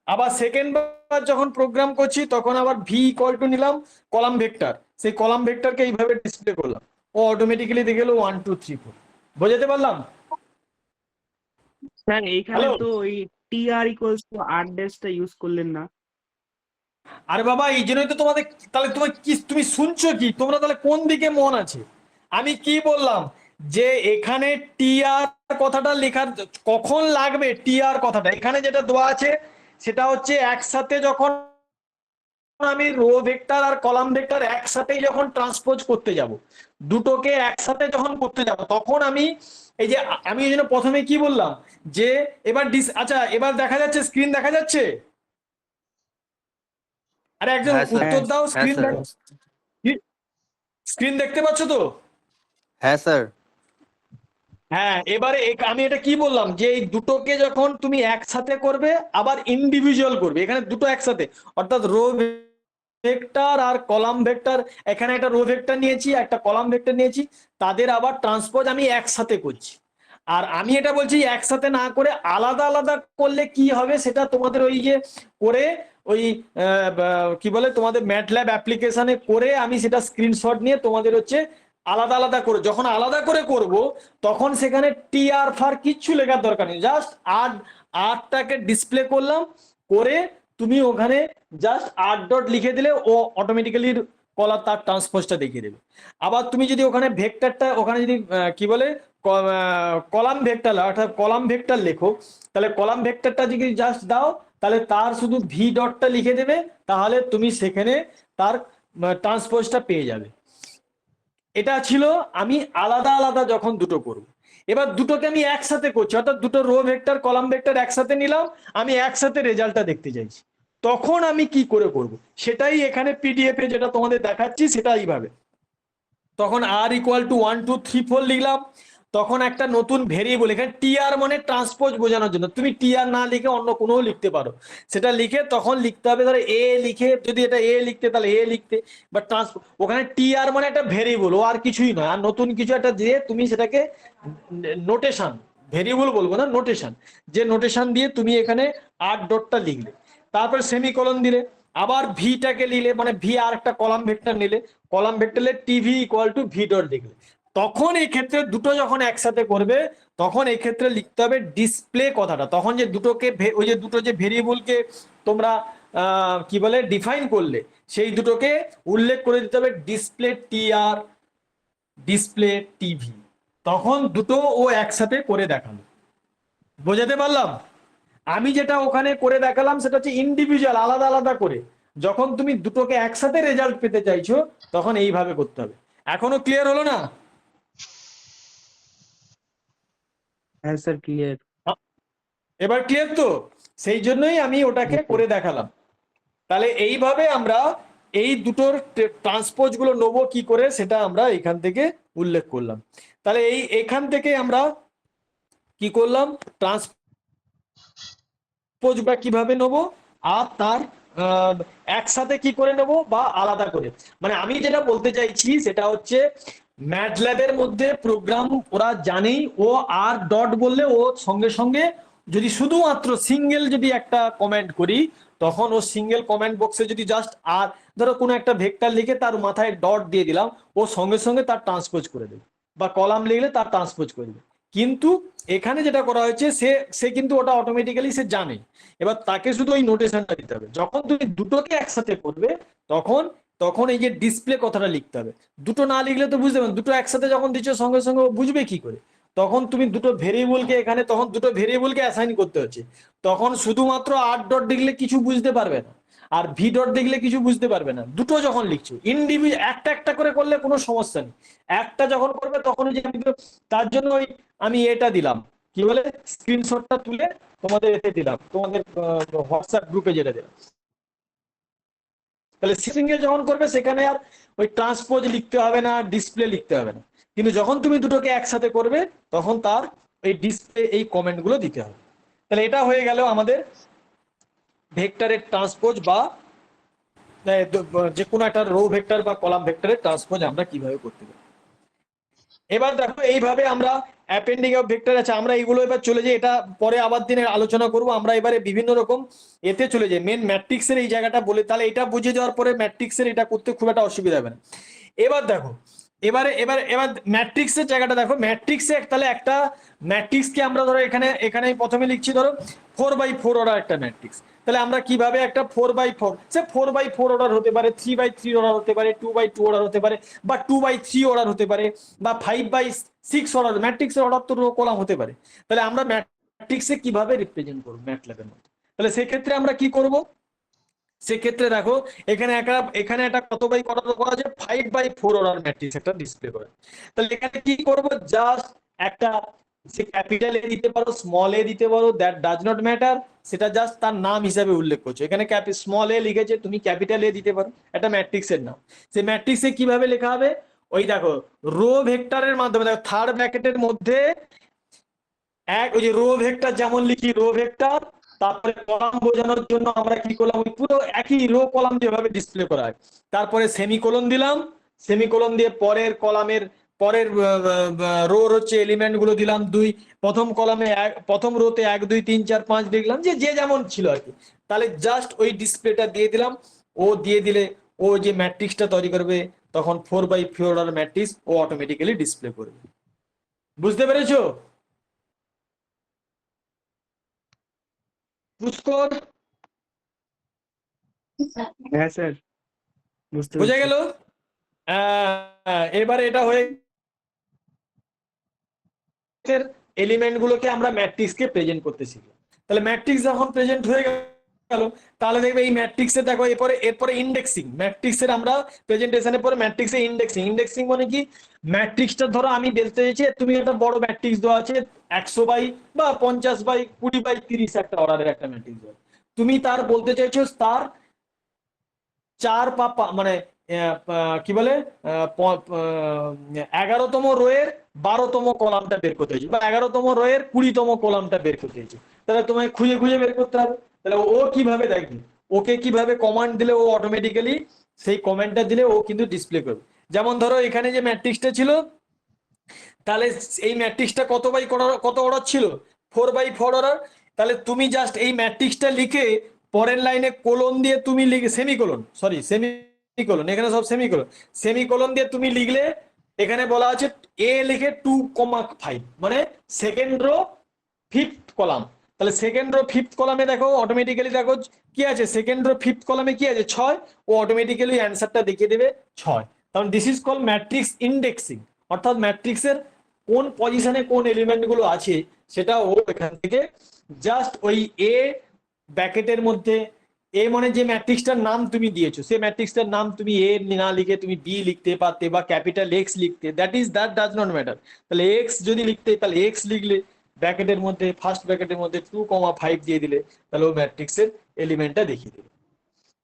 আবার সেকেন্ড বার যখন প্রোগ্রাম করছি তখন আবার v= নিলাম কলাম ভেক্টর, সেই কলাম ভেক্টরকে এইভাবে ডিসপ্লে করলাম, ও অটোমেটিক্যালি দেখে গেল 1 2 3 4। বোঝাতে পারলাম? স্যার এইখানে হ্যালো, তো ওই tr=8 ড্যাশটা ইউজ করলেন না। আরে বাবা এই জন্যই তো তোমাদের, তাহলে তোমার কি, তুমি শুনছো কি, তোমরা তাহলে কোন দিকে মন আছে? আমি কি বললাম যে এখানে টিআর কথাটা লেখার কখন লাগবে, টিআর কথাটা এখানে যেটা দেওয়া আছে সেটা হচ্ছে একসাথে যখন আমি রো ভেক্টর আর কলাম ভেক্টর একসাথেই যখন ট্রান্সপোজ করতে যাব, দুটোকে একসাথে যখন করতে যাব, তখন আমি এই যে আমি এই জন্য প্রথমে কি বললাম যে এবার আচ্ছা এবার দেখা যাচ্ছে, স্ক্রিন দেখা যাচ্ছে? আরে একজন হ্যাঁ, স্যার। উত্তর দাও, হ্যাঁ, স্ক্রিন স্যার। স্ক্রিন দেখতে পাচ্ছ তো? হ্যাঁ স্যার। হ্যাঁ, এবারে আমি এটা কি বললাম যে এই দুটোকে যখন তুমি একসাথে করবে আবার ইন্ডিভিজুয়াল করবে, এখানে দুটো একসাথে, অর্থাৎ রো ভেক্টর আর কলাম ভেক্টর, এখানে একটা রো ভেক্টর নিয়েছি একটা কলাম ভেক্টর নিয়েছি, তাদের আবার ট্রান্সপোজ আমি একসাথে করছি। আর আমি এটা বলছি একসাথে না করে আলাদা আলাদা করলে কি হবে সেটা তোমাদের ওই যে করে ওই কি বলে তোমাদের ম্যাটল্যাব অ্যাপ্লিকেশনে করে আমি সেটা স্ক্রিনশট নিয়ে তোমাদের হচ্ছে আলাদা আলাদা করে, যখন আলাদা করে করব তখন সেখানে টিআর ফার কিচ্ছু লেখার দরকার নেই, জাস্ট আরটাকে ডিসপ্লে করলাম, করে তুমি ওখানে জাস্ট আর ডট লিখে দিলে ও অটোমেটিক্যালি কলার তার ট্রান্সপোজটা দেখিয়ে দেবে। আবার তুমি যদি ওখানে ভেক্টরটা ওখানে যদি কি বলে কলাম ভেক্টর অর্থাৎ কলাম ভেক্টর লেখো, তাহলে কলাম ভেক্টরটা যদি জাস্ট দাও তাহলে তার শুধু ভি ডটটা লিখে দেবে, তাহলে তুমি সেখানে তার ট্রান্সপোজটা পেয়ে যাবে। এটা ছিল আমি আলাদা আলাদা যখন দুটো করব। এবার দুটোকে আমি একসাথে করছি, অর্থাৎ দুটো রো ভেক্টর কলাম ভেক্টর একসাথে নিলাম, আমি একসাথে রেজাল্টটা দেখতে চাইছি, তখন আমি কি করে করব সেটাই এখানে পিডিএফ এ যেটা তোমাদের দেখাচ্ছি সেটা এইভাবে। তখন আর ইকুয়াল টু 1 2 3 4 লিখলাম, তখন একটা নতুন ভেরিয়েবল, এখানে টিআর মানে ট্রান্সপোজ বোঝানোর জন্য, তুমি টিআর না লিখে অন্য কোনো লিখতে পারো, সেটা লিখে তখন লিখতে হবে ধরো এ লিখে, যদি এটা এ লিখতে তাহলে এ লিখতে, বা ওখানে টিআর মানে একটা ভেরিয়েবল, ও আর কিছুই নয়, আর নতুন কিছু একটা দিয়ে তুমি সেটাকে নোটেশন, ভেরিয়েবল বলবো না, নোটেশন, যে নোটেশন দিয়ে তুমি এখানে আর ডটটা লিখলে, তারপর সেমিকোলন দিলে, আবার ভিটাকে নিলে মানে ভি আর একটা কলাম ভেক্টর নিলে, কলাম ভেক্টরে TV equal to V dot লিখলে, তখন এই ক্ষেত্রে দুটো যখন একসাথে করবে তখন এই ক্ষেত্রে লিখতে হবে ডিসপ্লে কথাটা, তখন যে দুটোকে ওই যে দুটো যে ভেরিয়েবলকে তোমরা কি বলে ডিফাইন করলে সেই দুটোকে উল্লেখ করে দিতে হবে ডিসপ্লে টিআর ডিসপ্লে টিভি, তখন দুটো ও একসাথে করে দেখালো। বোঝাতে পারলাম? আমি যেটা ওখানে করে দেখালাম সেটা হচ্ছে ইন্ডিভিজুয়াল আলাদা আলাদা করে, যখন তুমি দুটোকে একসাথে রেজাল্ট পেতে চাইছো তখন এইভাবে করতে হবে। এখনো ক্লিয়ার হলো না? হ্যাঁ স্যার, ক্লিয়ার। এবার ক্লিয়ার তো? সেই জন্যই আমি ওটাকে করে দেখালাম। তাহলে এইভাবে আমরা এই দুটোর ট্রান্সপোজ গুলো নেবো কি করে সেটা আমরা এখান থেকে উল্লেখ করলাম। তাহলে এখান থেকে আমরা কি করলাম, ট্রান্সপোজ বা কিভাবে নেবো আর তার একসাথে কি করে নেবো বা আলাদা করে, মানে আমি যেটা বলতে চাইছি সেটা হচ্ছে ম্যাটল্যাবের মধ্যে প্রোগ্রাম ওরা জানেই, ও আর ডট বললে ও সঙ্গে সঙ্গে যদি শুধুমাত্র সিঙ্গেল যদি একটা কমেন্ট করি তখন ও সিঙ্গেল কমেন্ট বক্সে যদি জাস্ট আর ধরো কোনো একটা ভেক্টর লিখে তার মাথায় ডট দিয়ে দিলাম, ও সঙ্গে সঙ্গে তার ট্রান্সপোজ করে দেবে, বা কলাম লিখলে তার ট্রান্সপোজ করে দেবে। কিন্তু এখানে যেটা করা হয়েছে সে কিন্তু ওটা অটোমেটিক্যালি সে জানে, এবার তাকে শুধু ওই নোটেশনটা দিতে হবে। যখন তুমি দুটোকে একসাথে করবে তখন তখন এই যে ডিসপ্লে কথাটা লিখতে হবে, দুটো না লিখলে তো বুঝতে পারবেন, দুটো একসাথে যখন দিচ্ছ সঙ্গে সঙ্গে বুঝবে কি করে, তখন তুমি দুটো ভেরিয়েবলকে এখানে তখন দুটো ভেরিয়েবলকে অ্যাসাইন করতে হচ্ছে, তখন শুধুমাত্র আর ডট দেখলে কিছু বুঝতে পারবে না আর ভি ডট দেখলে কিছু বুঝতে পারবে না, দুটো যখন লিখছো ইন্ডিভিজুয়াল একটা একটা করে করলে কোনো সমস্যা নেই, একটা যখন করবে তখন যে আমি তার জন্য ওই আমি এটা দিলাম কি বলে স্ক্রিনশটটা তুলে তোমাদের এতে দিলাম, তোমাদের হোয়াটসঅ্যাপ গ্রুপে যেটা দিলাম। তাহলে সিঙ্গেল যখন করবে সেখানে আর ওই ট্রান্সপোজ লিখতে হবে না, ডিসপ্লে লিখতে হবে না, কিন্তু যখন তুমি দুটোকে একসাথে করবে তখন তার এই ডিসপ্লে এই কমেন্ট গুলো দিতে হবে। তাহলে এটা হয়ে গেল আমাদের ভেক্টরের ট্রান্সপোজ বা যে কোনো একটা রো ভেক্টর বা কলাম ভেক্টরের ট্রান্সপোজ আমরা কিভাবে করতে পারি। এবার দেখো এইভাবে আমরা অ্যাপেন্ডিং অফ ভেক্টর আছে, আমরা এইগুলো এবার চলে যাই, এটা পরে আবার দিনে আলোচনা করব। আমরা এবারে বিভিন্ন রকম এতে চলে যাই, মেন ম্যাট্রিক্সের এই জায়গাটা বলে, তাহলে এটা বুঝে যাওয়ার পরে ম্যাট্রিক্সের এটা করতে খুব একটা অসুবিধা হবে না। এবার দেখো এবার ম্যাট্রিক্সের জায়গাটা দেখো, ম্যাট্রিক্সে তাহলে একটা ম্যাট্রিক্সকে আমরা ধরো এখানে প্রথমে লিখছি ধরো 4x4 ওরা একটা ম্যাট্রিক্স, তাহলে আমরা কিভাবে একটা 4/4, সে 4/4 অর্ডার হতে পারে, 3/3 অর্ডার হতে পারে, 2/2 অর্ডার হতে পারে, বা 2/3 অর্ডার হতে পারে, বা 5/6 অর্ডার, ম্যাট্রিক্সের অর্ডার তো রো কলাম হতে পারে। তাহলে আমরা ম্যাট্রিক্সে কিভাবে রিপ্রেজেন্ট করবো ম্যাটল্যাবের মধ্যে? তাহলে সেক্ষেত্রে আমরা কি করব? সেক্ষেত্রে দেখো এখানে একটা কত বাই করা আছে, 5/4 অর্ডার ম্যাট্রিক্স একটা ডিসপ্লে করে। তাহলে এখানে কি করব, জাস্ট একটা সে ক্যাপিটাল এ দিতে পারো, স্মল এ দিতে পারো, দ্যাট ডাজ নট ম্যাটার, সেটা জাস্ট তার নাম হিসাবে উল্লেখ করছো। এখানে স্মল এ লিখেছে, তুমি ক্যাপিটাল এ দিতে পারো, একটা ম্যাট্রিক্সের নাম। সেই ম্যাট্রিক্সে কিভাবে লেখা হবে, ওই দেখো রো ভেক্টরের মাধ্যমে, দেখো থার্ড ব্র্যাকেটের মধ্যে ওই যে রো ভেক্টর যেমন লিখি, রো ভেক্টর, তারপরে কলাম বোঝানোর জন্য আমরা কি করলাম, ওই পুরো একই রো কলাম যেভাবে ডিসপ্লে করা হয়, তারপরে সেমিকোলন দিলাম, সেমিকোলন দিয়ে পরের কলামের পরের রোর হচ্ছে এলিমেন্ট গুলো দিলাম 2, প্রথম কলামে প্রথম রোতে 1 2 3 4 5 লিখলাম, যে যেমন ছিল আর কি। তাহলে জাস্ট ওই ডিসপ্লেটা দিয়ে দিলাম, ও দিয়ে দিলে ও যে ম্যাট্রিক্সটা তৈরি করবে, তখন 4/4 ম্যাট্রিক্স ও অটোমেটিক্যালি ডিসপ্লে করবে। বুঝতে পেরেছো পুষ্কর? হ্যাঁ স্যার, বুঝতে বোঝা পেরেছি। গেল? এবারে এটা হয়ে এলিমেন্ট গুলোকে আমরা ম্যাট্রিক্সকে প্রেজেন্ট করতে শিখলাম। তাহলে ম্যাট্রিক্স যখন প্রেজেন্ট হয়ে গেল, তাহলে দেখবে এই ম্যাট্রিক্সে দেখো এরপরে ইন্ডেক্সিং, ম্যাট্রিক্সের আমরা প্রেজেন্টেশনের পরে ম্যাট্রিক্সে ইন্ডেক্সিং মানে কি, ম্যাট্রিক্সটা ধরো আমি বলতে চাইছি তুমি একটা বড় ম্যাট্রিক্স দেওয়া আছে 100/50/20/30 একটা অর্ডারের একটা ম্যাট্রিক্স দেওয়া, তুমি তার বলতে চাইছো তার 4 মানে কি বলে 11তম রোয়ের 12তম কলামটা বের করতে হয়েছে, বা 11তম রোয়ের 20তম কলামটা বের করতে হয়েছে। তাহলে তোমায় খুঁজে খুঁজে বের করতে হবে। তাহলে ও কিভাবে দেখবে, ওকে কিভাবে কমান্ড দিলে ও অটোমেটিক্যালি সেই কমান্ডটা দিলে ও কিন্তু ডিসপ্লে করবে। যেমন ধরো এখানে যে ম্যাট্রিক্সটা ছিল, তাহলে এই ম্যাট্রিক্সটা কত অর্ডার ছিল, 4/4 অর্ডার। তাহলে তুমি জাস্ট এই ম্যাট্রিক্সটা লিখে পরের লাইনে কোলন দিয়ে তুমি লিখে সেমিকোলন, এখানে সব সেমিকোলন দিয়ে তুমি লিখলে, এখানে বলা আছে এ লিখে 2,5, মানে সেকেন্ড রো 5th কলাম। তাহলে সেকেন্ড রো 5th কলামে দেখো অটোমেটিক্যালি দেখো কি আছে, সেকেন্ড রো 5th কলামে কি আছে 6, ও অটোমেটিক্যালি অ্যান্সারটা দেখিয়ে দেবে 6। কারণ this is call matrix indexing, অর্থাৎ ম্যাট্রিক্সের কোন পজিশনে কোন এলিমেন্ট গুলো আছে সেটা ও এখান থেকে জাস্ট ওই এ ব্র্যাকেটের মধ্যে, এ মানে যে ম্যাট্রিক্সটার নাম তুমি দিয়েছো, সেই ম্যাট্রিক্সটার নাম তুমি এ না লিখে তুমি বি লিখতে পারতে, বা ক্যাপিটাল এক্স লিখতে, দ্যাট ডাজ নট ম্যাটার। তাহলে এক্স যদি লিখতে, তাহলে এক্স লিখলে ব্র্যাকেটের মধ্যে, ফার্স্ট ব্র্যাকেটের মধ্যে 2,5 দিয়ে দিলে, তাহলে ও ম্যাট্রিক্সের এলিমেন্টটা দেখিয়ে দেবে।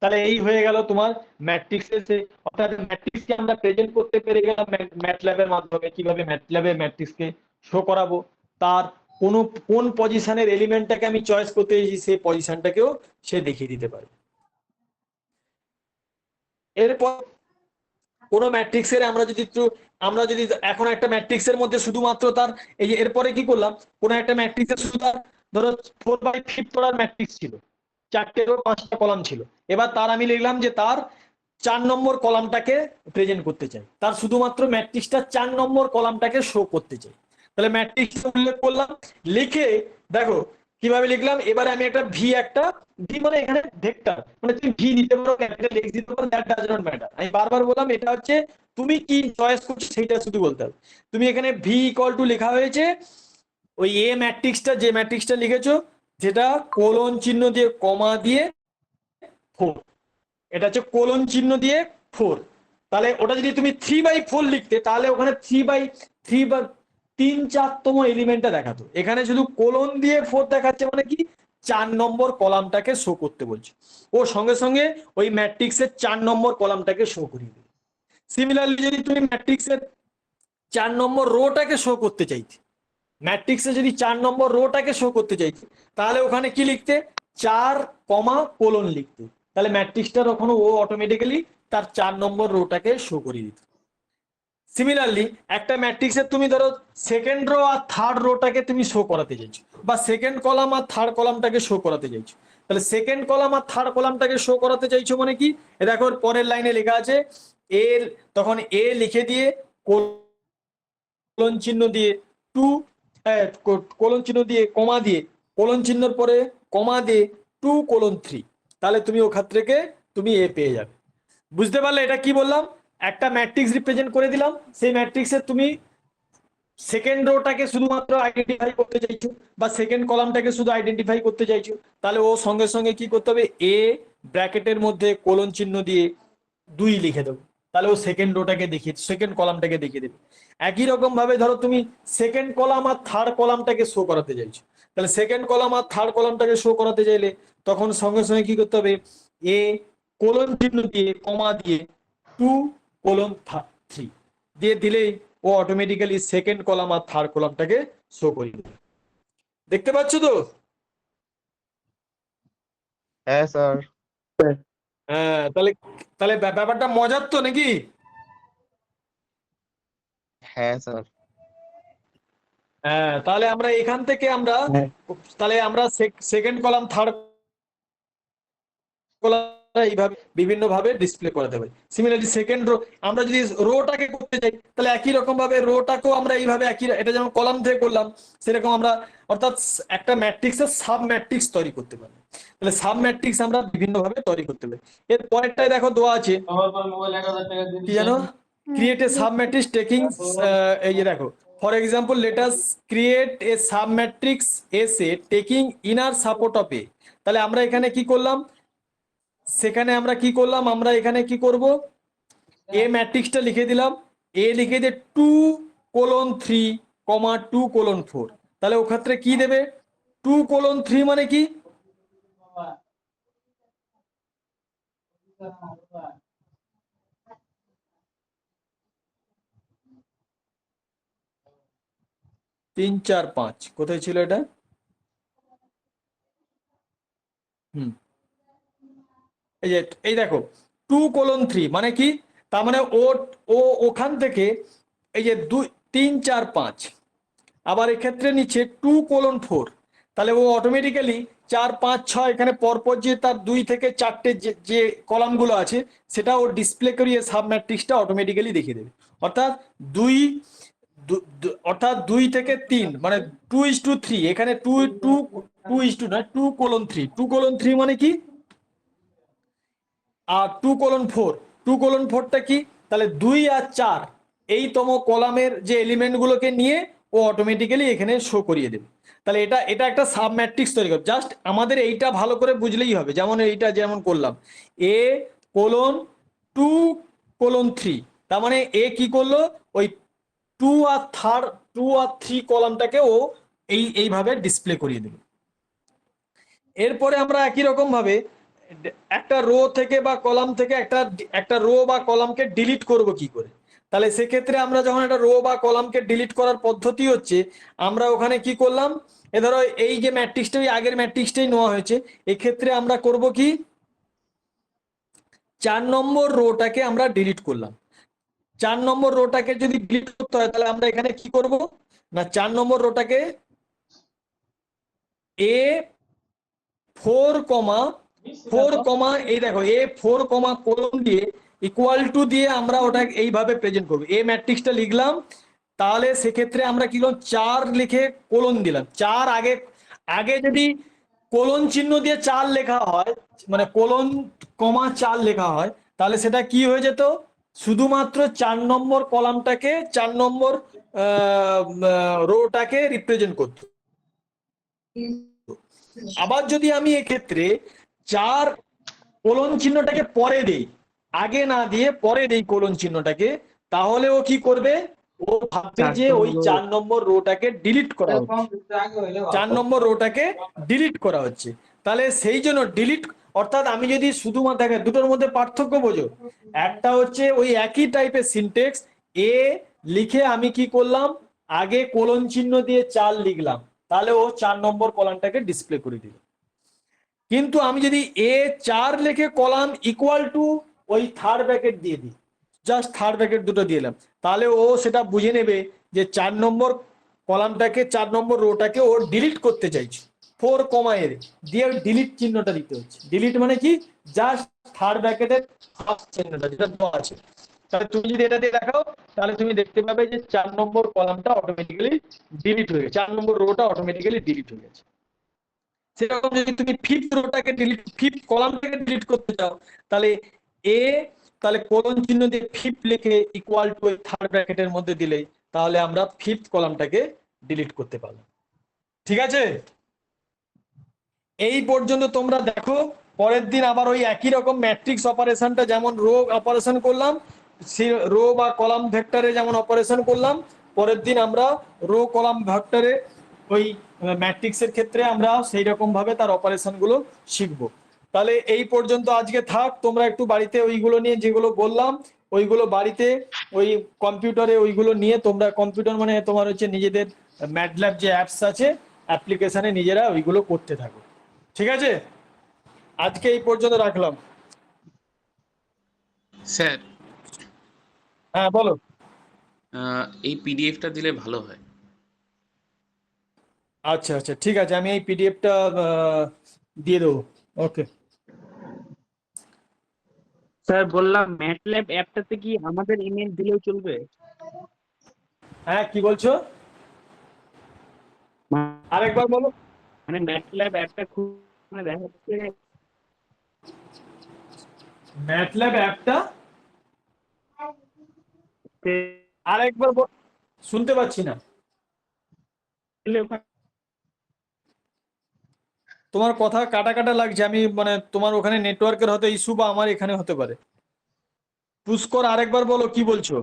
তাহলে এই হয়ে গেল তোমার ম্যাট্রিক্সের, অর্থাৎ ম্যাট্রিক্সকে আমরা প্রেজেন্ট করতে পেরে গেলাম ম্যাটল্যাবের মাধ্যমে। কিভাবে ম্যাটল্যাবে ম্যাট্রিক্সকে শো করাবো, তার কোন পজিশনের এলিমেন্টটাকে আমি চয়েস করতে চাইছি সেই পজিশনটাকেও সে দেখিয়ে দিতে পারে। এরপর কোন ম্যাট্রিক্সের আমরা যদি এখন একটা ম্যাট্রিক্সের মধ্যে শুধুমাত্র তার এই যে এরপরে কি করলাম, কোন একটা ম্যাট্রিক্সের শুধু তার ধরো 4/5 অর্ডার ম্যাট্রিক্স ছিল, 4টে রো 5টা কলাম ছিল, এবার তার আমি লিখলাম যে তার 4 নম্বর কলামটাকে প্রেজেন্ট করতে চাই, তার শুধুমাত্র ম্যাট্রিক্সটা 4 নম্বর কলামটাকে শো করতে চাই। তাহলে ম্যাট্রিক্স উল্লেখ করলাম, লিখে দেখো কিভাবে লিখলাম। এবারে আমি একটা ভি মানে এখানে ভেক্টর, মানে তুমি ভি দিতে পারো, ক্যাপিটাল এক্স দিতে পারো, দ্যাট ডাজ নট ম্যাটার। আমি বারবার বললাম এটা হচ্ছে তুমি কি চয়েস করছো সেটা শুধু বলতে হবে। তুমি এখানে ভি ইকুয়াল টু লেখা হয়েছে ওই এ ম্যাট্রিক্সটা, যে ম্যাট্রিক্সটা লিখেছো, যেটা কোলন চিহ্ন দিয়ে কমা দিয়ে 4, এটা হচ্ছে কোলন চিহ্ন দিয়ে 4। তাহলে ওটা যদি তুমি 3/4 লিখতে, তাহলে ওখানে 3/3 বা 3/4তম এলিমেন্টটা দেখাতো। এখানে শুধু কোলন দিয়ে 4 দেখাচ্ছে, মানে কি 4 নম্বর কলামটাকে শো করতে বলছে। ও সঙ্গে সঙ্গে ওই ম্যাট্রিক্সের 4 নম্বর কলামটাকে শো করিয়ে দেবে। সিমিলারলি যদি তুমি ম্যাট্রিক্সের 4 নম্বর রোটাকে শো করতে চাইতে, ম্যাট্রিক্সে যদি 4 নম্বর রোটাকে শো করতে চাইতে, তাহলে ওখানে কি লিখতে, 4, লিখতে। তাহলে ম্যাট্রিক্সটার ওখানে ও অটোমেটিক্যালি তার 4 নম্বর রোটাকে শো করিয়ে দিত। সিমিলারলি একটা ম্যাট্রিক্সের তুমি ধরো সেকেন্ড রো আর থার্ড রোটাকে তুমি শো করাতে চাইছো, বা সেকেন্ড কলাম আর থার্ড কলামটাকে শো করাতে চাইছো। তাহলে সেকেন্ড কলাম আর থার্ড কলামটাকে শো করাতে চাইছো মানে কি, দেখো পরের লাইনে লেখা আছে এর, তখন এ লিখে দিয়ে কোলন চিহ্ন দিয়ে 2, কোলন চিহ্ন দিয়ে কমা দিয়ে, কোলন চিহ্নর পরে কমা দিয়ে 2:3, তাহলে তুমি ওখান থেকে তুমি এ পেয়ে যাবে। বুঝতে পারলে এটা কি বললাম? একটা ম্যাট্রিক্স রিপ্রেজেন্ট করে দিলাম, সেই ম্যাট্রিক্সের তুমি সেকেন্ড রোটাকে শুধুমাত্র আইডেন্টিফাই করতে চাইছো বা সেকেন্ড কলামটাকে শুধু আইডেন্টিফাই করতে চাইছো, তাহলে ও সঙ্গে সঙ্গে কি করতে হবে, এ ব্র্যাকেটের মধ্যে কোলন চিহ্ন দিয়ে 2 লিখে দেবো, তাহলে ও সেকেন্ড রোটাকে দেখিয়ে সেকেন্ড কলামটাকে দেখিয়ে দেবে। একই রকম ভাবে ধরো তুমি সেকেন্ড কলাম আর থার্ড কলামটাকে শো করাতে চাইছো, তাহলে সেকেন্ড কলাম আর থার্ড কলামটাকে শো করাতে চাইলে তখন সঙ্গে সঙ্গে কি করতে হবে, এ কোলন চিহ্ন দিয়ে কমা দিয়ে 2:3 দিয়ে দিলেই ও অটোমেটিক্যালি সেকেন্ড কলাম আর থার্ড কলামটাকে শো করে দেবে। দেখতে পাচ্ছ তো? হ্যাঁ স্যার। হ্যাঁ, তাহলে তাহলে ব্যাপারটা মজার তো নাকি? হ্যাঁ স্যার। হ্যাঁ, তাহলে আমরা এখান থেকে আমরা হ্যাঁ। তাহলে আমরা সেকেন্ড কলাম থার্ড কলাম এইভাবে বিভিন্ন ভাবে ডিসপ্লে করাতে পারি। সিমিলারলি সেকেন্ড রো আমরা যদি রোটাকে করতে চাই তাহলে একই রকম ভাবে রোটাকেও আমরা এইভাবে একই, এটা যেমন কলাম থেকে করলাম সেরকম আমরা অর্থাৎ একটা ম্যাট্রিক্সের সাব ম্যাট্রিক্স তৈরি করতে পারি। তাহলে সাব ম্যাট্রিক্স আমরা বিভিন্ন ভাবে তৈরি করতে পারি। এর পরেরটাই দেখো দেওয়া আছে কি জানো, create a sub matrix taking, এই যে দেখো, for example let us create a sub matrix S A taking inner support of A. তাহলে আমরা এখানে কি করলাম, সেখানে আমরা কি করলাম, আমরা এখানে কি করব, এ ম্যাট্রিক্সটা লিখে দিলাম, এ লিখে দিয়ে 2:3, 2:4, তাহলে ও ক্ষেত্রে কি দেবে, 2:3 মানে কি, তিন চার পাঁচ, কোথায় ছিল এটা? এই যে এই দেখো 2:3 মানে কি, তার মানে ও ও ওখান থেকে এই যে 2 3 4 5, আবার এক্ষেত্রে নিচ্ছে 2:4, তাহলে ও অটোমেটিক্যালি 4 5 6 এখানে পরপর যে তার 2 থেকে 4টে যে কলামগুলো আছে সেটা ও ডিসপ্লে করিয়ে সাব ম্যাট্রিক্সটা অটোমেটিক্যালি দেখিয়ে দেবে। অর্থাৎ 2 অর্থাৎ 2 থেকে 3 মানে 2:3, এখানে 2:2 না 2:3, 2:3 মানে কি, আর 2:4টা কি, তাহলে 2 আর 4 এই তম কলামের যে এলিমেন্ট গুলোকে নিয়ে ও অটোমেটিক্যালি এখানে শো করিয়ে দেবে। তাহলে এটা এটা একটা সাব ম্যাট্রিক্স তৈরি করে। জাস্ট আমাদের এইটা ভালো করে বুঝলেই হবে, যেমন এইটা যেমন করলাম A:2:3, তার মানে এ কি করলো, ওই 2 আর 3 কলামটাকে ও এইভাবে ডিসপ্লে করিয়ে দেবে। এরপরে আমরা একই রকম ভাবে একটা রো থেকে বা কলাম থেকে একটা রো বা কলামকে ডিলিট করব কি করে। তাহলে সেক্ষেত্রে আমরা যখন একটা রো বা কলামকে ডিলিট করার পদ্ধতি হচ্ছে, আমরা ওখানে কি করলাম, এ ধরো এই যে ম্যাট্রিক্সটাই আগের ম্যাট্রিক্সটাই নেওয়া হয়েছে, এক্ষেত্রে আমরা করব কি, 4 নম্বর রোটাকে আমরা ডিলিট করলাম। 4 নম্বর রোটাকে যদি ডিলিট করতে হয় তাহলে আমরা এখানে কি করব না, 4 নম্বর রোটাকে A4, এই দেখো A4, কোলন দিয়ে ইকুয়াল টু দিয়ে আমরা ওটা এইভাবে প্রেজেন্ট করবো। এ ম্যাট্রিক্সটা লিখলাম, তাহলে সেক্ষেত্রে আমরা কি করলাম, 4 লিখে কোলন দিলাম। 4 আগে আগে যদি কোলন চিহ্ন দিয়ে 4 লেখা হয়, মানে কোলন 4 লেখা হয়, তাহলে সেটা কি হয়ে যেত, শুধুমাত্র 4 নম্বর কলামটাকে 4 নম্বর রোটাকে রিপ্রেজেন্ট করতো। আবার যদি আমি এক্ষেত্রে 4 কোলন চিহ্নটাকে পরে দেই, আগে না দিয়ে পরে দেই কোলন চিহ্নটাকে, তাহলে ও কি করবে, ও ভাববে যে ওই 4 নম্বর রোটাকে ডিলিট করা হচ্ছে, 4 নম্বর রোটাকে ডিলিট করা হচ্ছে। তাহলে সেই জন্য ডিলিট, অর্থাৎ আমি যদি শুধুমাত্র দেখে দুটোর মধ্যে পার্থক্য বোঝো, একটা হচ্ছে ওই একই টাইপের সিনটেক্স, এ লিখে আমি কি করলাম, আগে কোলন চিহ্ন দিয়ে 4 লিখলাম, তাহলে ও 4 নম্বর কলামটাকে ডিসপ্লে করে দিল। কিন্তু আমি যদি A4 লিখে কলাম ইকুয়াল টু ওই থার্ড ব্র্যাকেট দিয়ে দিই, জাস্ট থার্ড ব্র্যাকেট দুটো দিয়ে দিলাম, তাহলে ও সেটা বুঝে নেবে যে 4 নম্বর কলামটাকে 4 নম্বর রোটাকে ও ডিলিট করতে চাইছে, 4, এর দিয়ে ডিলিট চিহ্নটা দিতে হচ্ছে। ডিলিট মানে কি, জাস্ট থার্ড ব্র্যাকেটের ফার্স্ট চিহ্নটা যেটা দেওয়া আছে। তাহলে তুমি যদি এটা দিয়ে দেখাও তাহলে তুমি দেখতে পাবে যে 4 নম্বর কলামটা অটোমেটিক্যালি ডিলিট হয়ে গেছে, 4 নম্বর রোটা অটোমেটিক্যালি ডিলিট হয়ে গেছে। সেরকম যদি তুমি ফিফথ কলামটাকে ডিলিট করতে চাও, তাহলে এ, তাহলে কোলন চিহ্ন দিয়ে ফিফথ লিখে ইকুয়াল টু থার্ড ব্র্যাকেটের মধ্যে দিলেই তাহলে আমরা ফিফথ কলামটাকে ডিলিট করতে পারবো। ঠিক আছে, এই পর্যন্ত তোমরা দেখো। পরের দিন আবার ওই একই রকম ম্যাট্রিক্স অপারেশনটা যেমন রো অপারেশন করলাম, রো বা কলাম ভেক্টরে যেমন অপারেশন করলাম, পরের দিন আমরা রো কলাম ভেক্টরে ওই ম্যাট্রিক্সের ক্ষেত্রে আমরা সেই রকম ভাবে তার অপারেশন গুলো শিখবো। তাহলে এই পর্যন্ত আজকে থাক। তোমরা একটু বাড়িতে ওইগুলো নিয়ে যেগুলো বললাম ওইগুলো বাড়িতে ওই কম্পিউটারে ওইগুলো নিয়ে তোমরা, কম্পিউটার মানে তোমার হচ্ছে নিজেদের ম্যাটল্যাব যে অ্যাপস আছে অ্যাপ্লিকেশনে নিজেরা ওইগুলো করতে থাকো। ঠিক আছে, আজকে এই পর্যন্ত রাখলাম। স্যার, হ্যাঁ বলো। এই পিডিএফটা দিলে ভালো হয়। আচ্ছা আচ্ছা ঠিক আছে, আমি এই পিডিএফটা দিয়ে দেবো। ওকে স্যার বললাম ম্যাটল্যাব অ্যাপটাতে কি আমাদের ইমেল দিলেও চলবে? হ্যাঁ, কি বলছো আরেকবার বলো। মানে ম্যাটল্যাব অ্যাপটা খুব মানে দেখা যাচ্ছে ম্যাটল্যাব অ্যাপটা যে আরেকবার শুনতে পাচ্ছি না। ওখানে তোমার কথা কাটা কাটা লাগছে। আমি মানে তোমার ওখানে নেটওয়ার্কের হয়তো ইস্যু বা আমার এখানে হতে পারে। পুষ্কর আরেকবার বলো কি বলছো।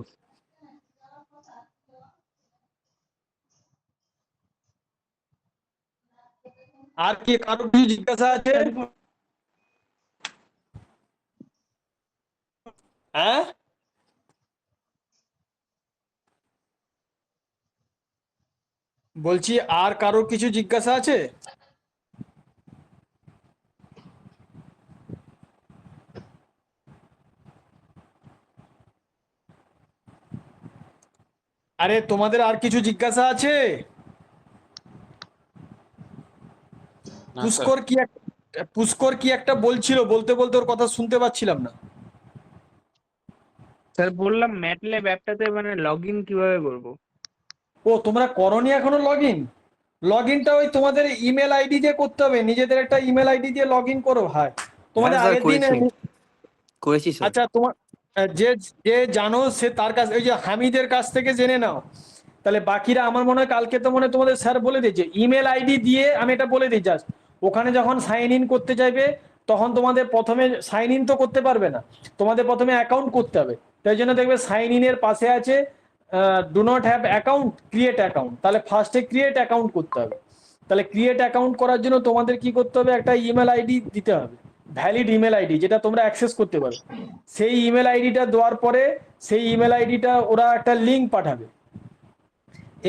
আর কি কারো কিছু জিজ্ঞাসা আছে? হ্যাঁ, বলছি আর কারোর কিছু জিজ্ঞাসা আছে? আরে তোমাদের আর কিছু জিজ্ঞাসা আছে? না স্যার, পুষ্কর কি একটা বলছিল, বলতে বলতে ওর কথা শুনতে পাচ্ছিলাম না। স্যার বললাম ম্যাটল্যাব অ্যাপটাতে মানে লগ ইন কিভাবে করবো? ও, তোমরা করনি এখনো লগ ইন? লগ ইনটা ওই তোমাদের ইমেল আইডি দিয়ে করতে হবে। নিজেদের একটা ইমেল আইডি দিয়ে লগ ইন করো। ভাই তোমাদের স্যার আগের দিন করেছি স্যার। আচ্ছা, তোমার যে যে জানো সে তার কাছে, ওই যে হামিদের কাছ থেকে জেনে নাও। তাহলে বাকিরা আমার মনে হয় কালকে তো মনে হয় তোমাদের স্যার বলে দিয়েছে ইমেল আইডি দিয়ে। আমি এটা বলে দিই জাস্ট, ওখানে যখন সাইন ইন করতে চাইবে তখন তোমাদের প্রথমে সাইন ইন তো করতে পারবে না, তোমাদের প্রথমে অ্যাকাউন্ট করতে হবে। তাই জন্য দেখবে সাইন ইনের পাশে আছে do not have account, create account. তাহলে ফার্স্টে ক্রিয়েট অ্যাকাউন্ট করতে হবে। তাহলে ক্রিয়েট অ্যাকাউন্ট করার জন্য তোমাদের কি করতে হবে, একটা ইমেল আইডি দিতে হবে, ভ্যালিড ইমেল আইডি যেটা তোমরা অ্যাক্সেস করতে পারো। সেই ইমেল আইডিটা দেওয়ার পরে সেই ইমেল আইডিটা ওরা একটা লিঙ্ক পাঠাবে।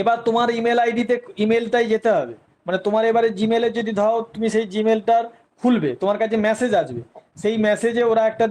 এবার তোমার ইমেল আইডিতে ইমেলটাই যেতে হবে। মানে তোমার এবারে জিমেলে যদি ধরো তুমি সেই জিমেলটার খুলবে, তোমার কাছে মেসেজ আসবে, সেই মেসেজে ওরা একটা